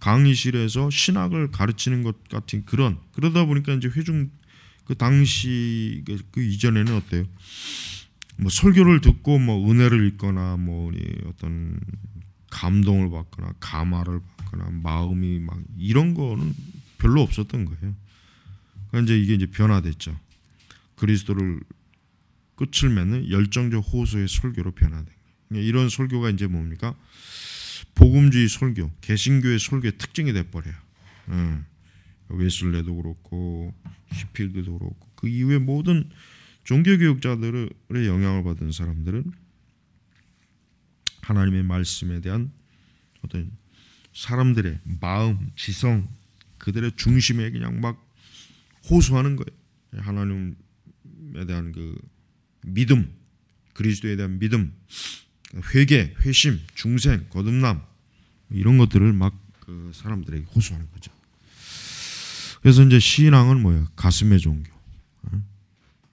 강의실에서 신학을 가르치는 것 같은 그러다 보니까 이제 회중 그 당시 그 이전에는 어때요? 뭐 설교를 듣고 뭐 은혜를 읽거나 뭐 어떤 감동을 받거나 감화를 받거나 마음이 막 이런 거는 별로 없었던 거예요. 그러니까 이제 이게 변화됐죠. 그리스도를 끝을 맺는 열정적 호소의 설교로 변화된 거예요. 이런 설교가 이제 뭡니까? 복음주의 설교, 개신교의 설교의 특징이 돼버려요. 웨슬레도 그렇고 히필드도 그렇고 그 이후에 모든 종교교육자들의 영향을 받은 사람들은 하나님의 말씀에 대한 어떤 사람들의 마음, 지성 그들의 중심에 그냥 막 호소하는 거예요. 하나님에 대한 그 믿음, 그리스도에 대한 믿음, 회개, 회심, 중생, 거듭남 이런 것들을 막 그 사람들에게 호소하는 거죠. 그래서 이제 신앙은 뭐예요? 가슴의 종교,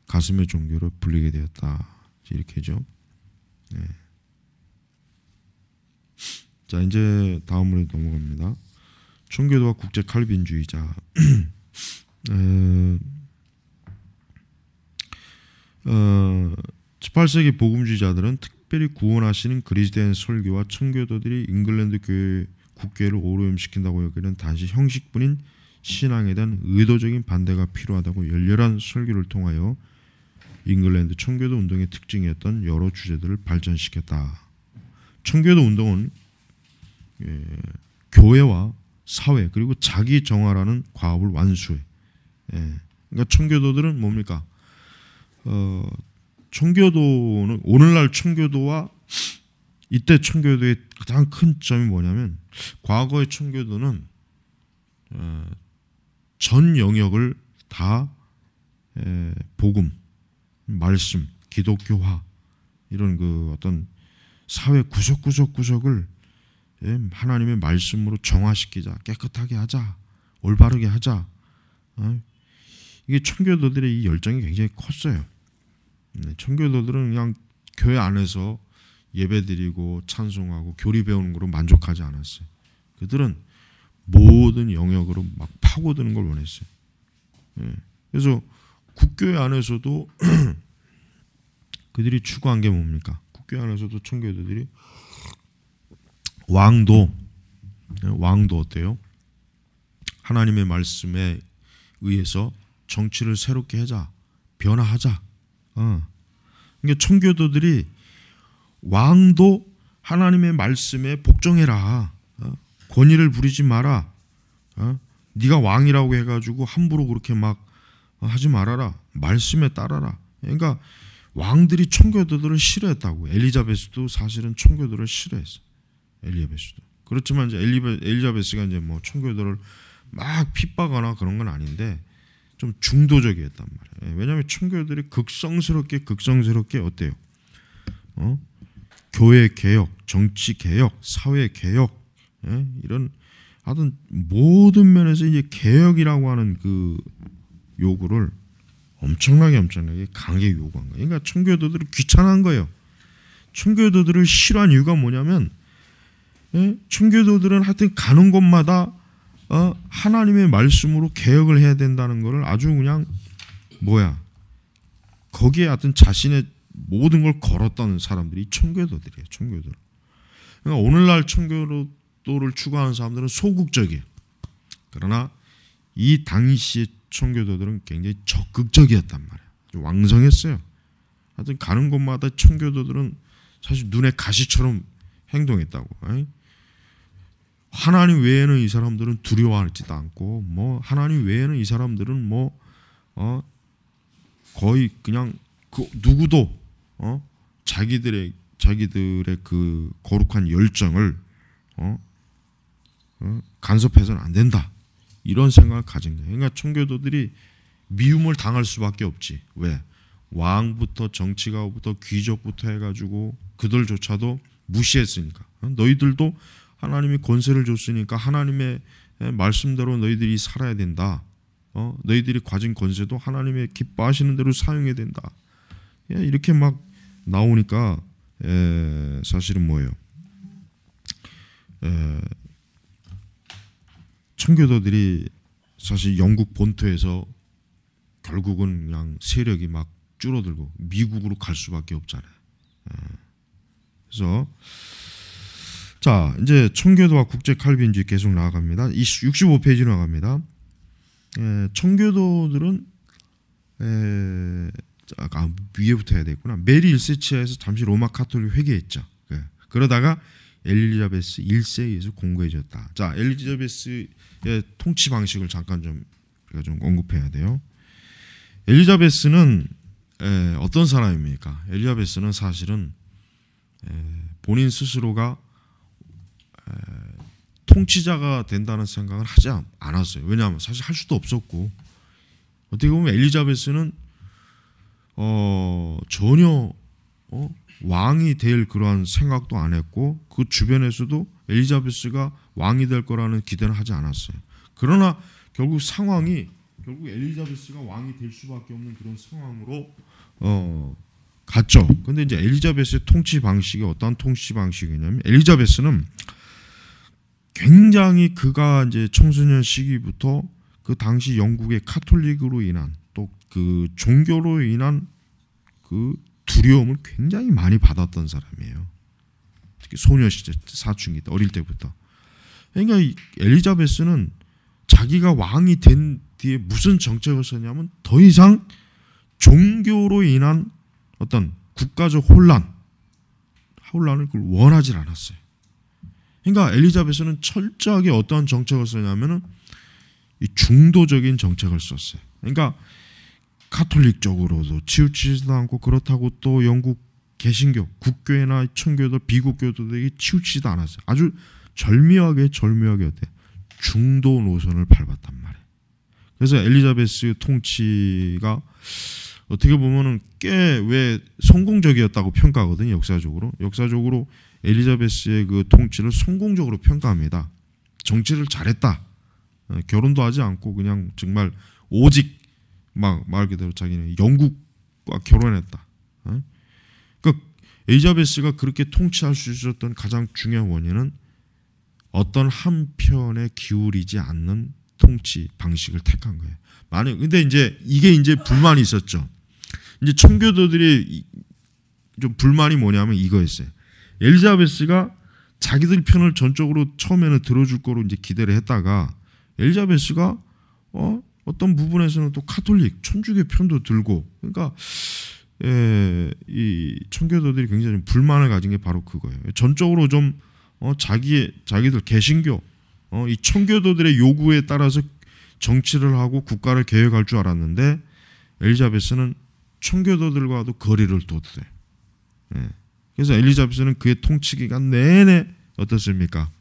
가슴의 종교로 불리게 되었다. 이렇게죠. 네. 자 이제 다음으로 넘어갑니다. 청교도와 국제 칼빈주의자. 18세기 복음주의자들은 특별히 구원하시는 그리스도인 설교와 청교도들이 잉글랜드 교회 국교회를 오염시킨다고 여기는 단지 형식뿐인 신앙에 대한 의도적인 반대가 필요하다고 열렬한 설교를 통하여 잉글랜드 청교도 운동의 특징이었던 여러 주제들을 발전시켰다. 청교도 운동은 교회와 사회 그리고 자기 정화라는 과업을 완수해. 그러니까 청교도들은 뭡니까? 청교도는 오늘날 청교도와 이때 청교도의 가장 큰 점이 뭐냐면 과거의 청교도는 전 영역을 다 복음, 말씀, 기독교화 이런 그 어떤 사회 구석구석을 하나님의 말씀으로 정화시키자, 깨끗하게 하자, 올바르게 하자. 이게 청교도들의 이 열정이 굉장히 컸어요. 청교도들은 그냥 교회 안에서 예배드리고 찬송하고 교리 배우는 거로 만족하지 않았어요. 그들은 모든 영역으로 막 파고드는 걸 원했어요. 그래서 국교회 안에서도 그들이 추구한 게 뭡니까? 국교회 안에서도 청교도들이 왕도 어때요? 하나님의 말씀에 의해서 정치를 새롭게 하자, 변화하자. 그러니까 청교도들이 왕도 하나님의 말씀에 복종해라. 권위를 부리지 마라. 네가 왕이라고 해가지고 함부로 그렇게 막 하지 말아라. 말씀에 따라라. 그러니까 왕들이 청교도들을 싫어했다고. 엘리자베스도 사실은 청교도를 싫어했어. 엘리자베스도. 그렇지만 이제 엘리자베스가 이제 뭐 청교도를 막 핍박하거나 그런 건 아닌데 좀 중도적이었단 말이에요. 왜냐하면 청교도들이 극성스럽게 어때요? 교회 개혁, 정치 개혁, 사회 개혁, 이런 하여튼 모든 면에서 이제 개혁이라고 하는 그 요구를 엄청나게 강하게 요구한 거예요. 그러니까 청교도들이 귀찮은 거예요. 청교도들을 싫어한 이유가 뭐냐면 청교도들은 하여튼 가는 곳마다 하나님의 말씀으로 개혁을 해야 된다는 것을 아주 그냥 거기에 하여튼 자신의 모든 걸 걸었던 사람들이 청교도들이에요. 청교도들. 그러니까 오늘날 청교도를 추구하는 사람들은 소극적이에요. 그러나 이 당시의 청교도들은 굉장히 적극적이었단 말이에요. 왕성했어요. 하여튼 가는 곳마다 청교도들은 사실 눈에 가시처럼 행동했다고. 하나님 외에는 이 사람들은 두려워하지도 않고 하나님 외에는 이 사람들은 거의 그냥 누구도 자기들의 그 거룩한 열정을 간섭해서는 안 된다. 이런 생각을 가진 거예요. 그러니까 청교도들이 미움을 당할 수밖에 없지. 왜? 왕부터 정치가부터 귀족부터 해가지고 그들조차도 무시했으니까. 너희들도 하나님이 권세를 줬으니까 하나님의 말씀대로 너희들이 살아야 된다. 너희들이 가진 권세도 하나님의 기뻐하시는 대로 사용해야 된다. 이렇게 막 나오니까 사실은 뭐예요? 청교도들이 사실 영국 본토에서 결국은 그냥 세력이 막 줄어들고 미국으로 갈 수밖에 없잖아요. 그래서 자 이제 청교도와 국제 칼빈주의 계속 나아갑니다. 65페이지로 나갑니다. 청교도들은 위에부터 해야 되겠구나. 메리 1세 치하에서 잠시 로마 카톨릭 회개했죠. 그러다가 엘리자베스 1세에 의해서 공고해졌다. 자, 엘리자베스의 통치 방식을 잠깐 좀 우리가 좀 언급해야 돼요. 엘리자베스는 어떤 사람입니까? 엘리자베스는 사실은 본인 스스로가 통치자가 된다는 생각을 하지 않았어요. 왜냐하면 사실 할 수도 없었고 어떻게 보면 엘리자베스는 전혀 왕이 될 그러한 생각도 안 했고 그 주변에서도 엘리자베스가 왕이 될 거라는 기대는 하지 않았어요. 그러나 결국 엘리자베스가 왕이 될 수밖에 없는 그런 상황으로 갔죠. 근데 이제 엘리자베스의 통치 방식이 어떤 통치 방식이냐면 엘리자베스는 굉장히 그가 이제 청소년 시기부터 그 당시 영국의 카톨릭으로 인한 또 그 종교로 인한 그 두려움을 굉장히 많이 받았던 사람이에요. 특히 소녀 시절, 사춘기 때, 어릴 때부터. 그러니까 엘리자베스는 자기가 왕이 된 뒤에 무슨 정책을 썼냐면 더 이상 종교로 인한 어떤 국가적 혼란을 그걸 원하지 않았어요. 그러니까 엘리자베스는 철저하게 어떠한 정책을 썼냐면은 이 중도적인 정책을 썼어요. 그러니까 카톨릭적으로도 치우치지도 않고 그렇다고 또 영국 개신교, 국교회나 청교도, 비국교도들이 치우치지도 않았어요. 아주 절묘하게 어때? 중도 노선을 밟았단 말이에요. 그래서 엘리자베스의 통치가 어떻게 보면은 꽤 왜 성공적이었다고 평가하거든요. 역사적으로 엘리자베스의 그 통치를 성공적으로 평가합니다. 정치를 잘했다. 결혼도 하지 않고 그냥 정말 오직 막 말 그대로 자기는 영국과 결혼했다. 그러니까 엘리자베스가 그렇게 통치할 수 있었던 가장 중요한 원인은 어떤 한편에 기울이지 않는 통치 방식을 택한 거예요. 근데 이게 불만이 있었죠. 이제 청교도들이 좀 불만이 뭐냐면 이거였어요. 엘리자베스가 자기들 편을 전적으로 처음에는 들어줄 거로 이제 기대를 했다가 엘리자베스가 어떤 부분에서는 또 카톨릭 천주교 편도 들고 그러니까 이 청교도들이 굉장히 좀 불만을 가진 게 바로 그거예요. 전적으로 좀 자기들 개신교 이 청교도들의 요구에 따라서 정치를 하고 국가를 계획할 줄 알았는데 엘리자베스는 청교도들과도 거리를 뒀어요. 그래서 엘리자베스는 그의 통치 기간 내내 어떻습니까?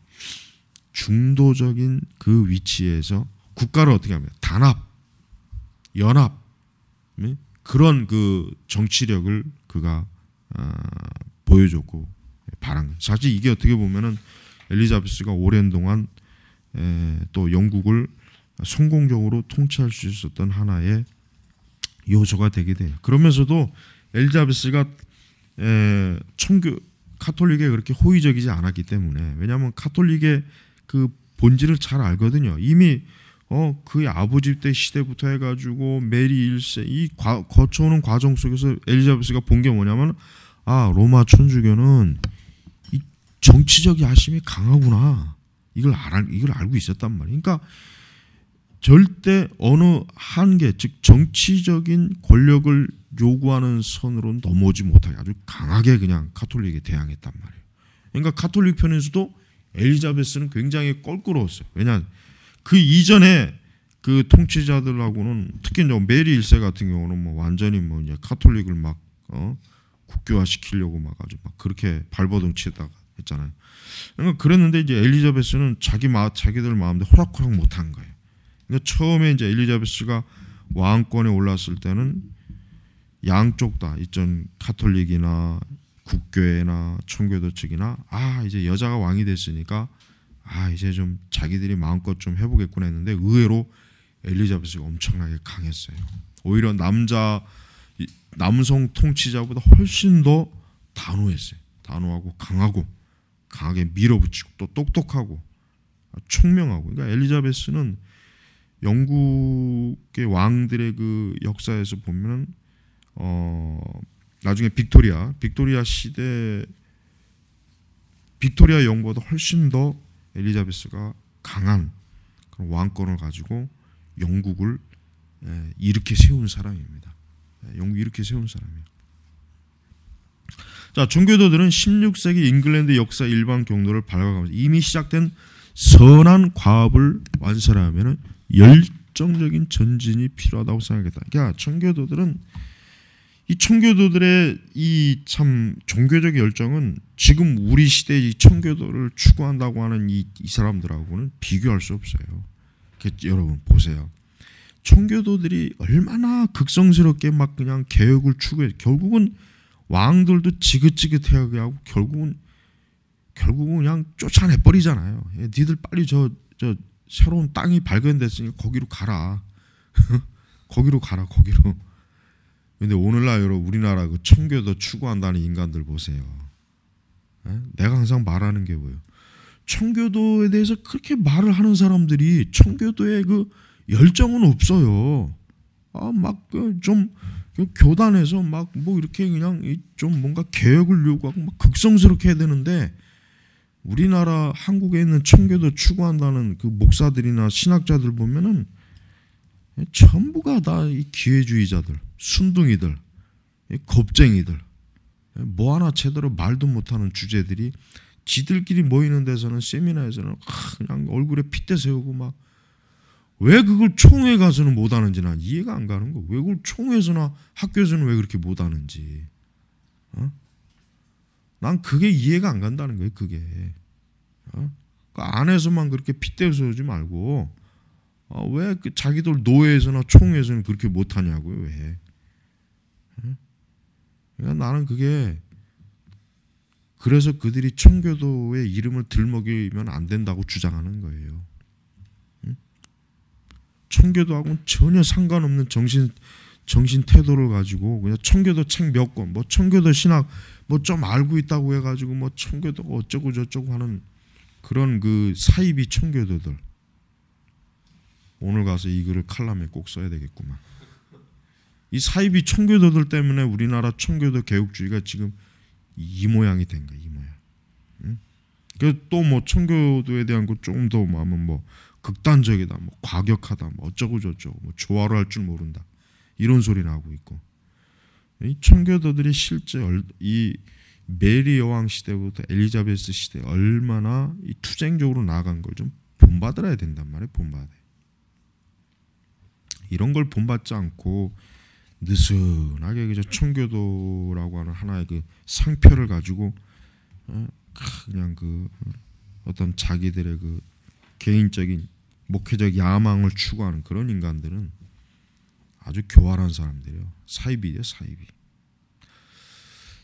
중도적인 그 위치에서 국가를 어떻게 하면 단합, 연합 그런 그 정치력을 그가 보여줬고 바란 거예요. 사실 이게 어떻게 보면은 엘리자베스가 오랜 동안 또 영국을 성공적으로 통치할 수 있었던 하나의 요소가 되게 돼요. 그러면서도 엘리자베스가 카톨릭에 그렇게 호의적이지 않았기 때문에 왜냐하면 카톨릭의 그 본질을 잘 알거든요. 이미 그의 아버지 때 시대부터 해가지고 메리 1세 이 거쳐오는 과정 속에서 엘리자베스가 본 게 뭐냐면 로마 천주교는 이 정치적 야심이 강하구나. 이걸 알고 있었단 말이에요. 그러니까 절대 어느 한계, 즉 정치적인 권력을 요구하는 선으로 넘어오지 못하게 아주 강하게 그냥 카톨릭에 대항했단 말이에요. 그러니까 카톨릭 편에서도 엘리자베스는 굉장히 껄끄러웠어요. 왜냐 그 이전에 그 통치자들하고는 특히 이제 메리 1세 같은 경우는 뭐 완전히 뭐 이제 카톨릭을 막 국교화 시키려고 막 아주 막 그렇게 발버둥 치다가 했잖아요. 그러니까 그랬는데 이제 엘리자베스는 자기들 마음대로 호락호락 못한 거예요. 그러니까 처음에 이제 엘리자베스가 왕권에 올랐을 때는 양쪽 다 있던 카톨릭이나 국교회나 청교도 측이나 이제 여자가 왕이 됐으니까 이제 좀 자기들이 마음껏 좀 해보겠구나 했는데 의외로 엘리자베스가 엄청나게 강했어요. 오히려 남성 통치자보다 훨씬 더 단호했어요. 단호하고 강하게 밀어붙이고 또 똑똑하고 총명하고. 그러니까 엘리자베스는 영국의 왕들의 그 역사에서 보면은 나중에 빅토리아 시대 빅토리아 영국보다 훨씬 더 엘리자베스가 강한 그런 왕권을 가지고 영국을 이렇게 세운 사람입니다. 영국 이렇게 세운 사람이에요. 자, 청교도들은 16세기 잉글랜드 역사 일반 경로를 밟아가면서 이미 시작된 선한 과업을 완성하면은 열정적인 전진이 필요하다고 생각했다. 그러니까 이 청교도들의 이 참 종교적 열정은 지금 우리 시대의 이 청교도를 추구한다고 하는 이 사람들하고는 비교할 수 없어요. 여러분 보세요. 청교도들이 얼마나 극성스럽게 막 그냥 개혁을 추구해. 결국은 왕들도 지긋지긋하게 하고 결국은 그냥 쫓아내 버리잖아요. 니들 빨리 저 새로운 땅이 발견됐으니까 거기로 가라. 거기로. 근데 오늘날 여러분 우리나라 그 청교도 추구한다는 인간들 보세요. 내가 항상 말하는 게 뭐예요? 청교도에 대해서 그렇게 말을 하는 사람들이 청교도에 그 열정은 없어요. 막 좀 교단에서 막 뭐 이렇게 그냥 좀 뭔가 개혁을 요구하고 막 극성스럽게 해야 되는데 우리나라 한국에 있는 청교도 추구한다는 그 목사들이나 신학자들 보면은 전부가 다 이 기회주의자들, 순둥이들, 겁쟁이들, 뭐 하나 제대로 말도 못하는 주제들이 지들끼리 모이는 데서는 세미나에서는 그냥 얼굴에 핏대 세우고 막 왜 그걸 총회 가서는 못하는지 난 이해가 안 가는 거. 왜 그걸 총회에서나 학교에서는 왜 그렇게 못하는지. 난 그게 이해가 안 간다는 거예요. 그게. 그 안에서만 그렇게 핏대 세우지 말고 왜 그 자기들 노회에서나 총회에서는 그렇게 못하냐고요. 왜? 그러니까 나는 그게 그래서 그들이 청교도의 이름을 들먹이면 안 된다고 주장하는 거예요. 청교도하고는 전혀 상관없는 정신 태도를 가지고 그냥 청교도 책 몇 권, 뭐 청교도 신학 뭐 좀 알고 있다고 해가지고 뭐 청교도가 어쩌고 저쩌고 하는 그런 그 사이비 청교도들. 오늘 가서 이 글을 칼럼에 꼭 써야 되겠구만. 이 사이비 청교도들 때문에 우리나라 청교도 개혁주의가 지금 이 모양이 된 거야, 이 모양. 응? 그 또 뭐 청교도에 대한 거 조금 더 하면 뭐 극단적이다, 뭐 과격하다, 뭐 어쩌고 저쩌고, 뭐 조화를 할 줄 모른다 이런 소리 나고 있고. 이 청교도들이 실제 이 메리 여왕 시대부터 엘리자베스 시대 얼마나 이 투쟁적으로 나아간 걸 좀 본받아야 된단 말이에요. 본받아. 이런 걸 본받지 않고 느슨하게 그저 청교도라고 하는 하나의 그 상표를 가지고 그냥 그 어떤 자기들의 그 개인적인 목회적 야망을 추구하는 그런 인간들은 아주 교활한 사람들이에요. 사이비죠, 사이비.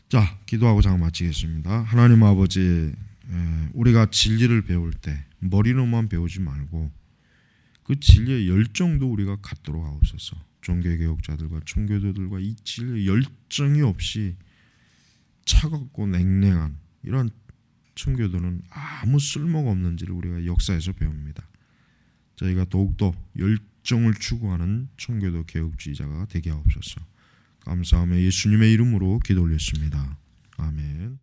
자, 기도하고 잠깐 마치겠습니다. 하나님 아버지, 우리가 진리를 배울 때 머리로만 배우지 말고 그 진리의 열정도 우리가 갖도록 하옵소서. 종교개혁자들과 청교도들과 이 진리의 열정이 없이 차갑고 냉랭한 이런 청교도는 아무 쓸모가 없는지를 우리가 역사에서 배웁니다. 저희가 더욱더 열정을 추구하는 청교도 개혁주의자가 되게 하옵소서. 감사하며 예수님의 이름으로 기도 올렸습니다. 아멘.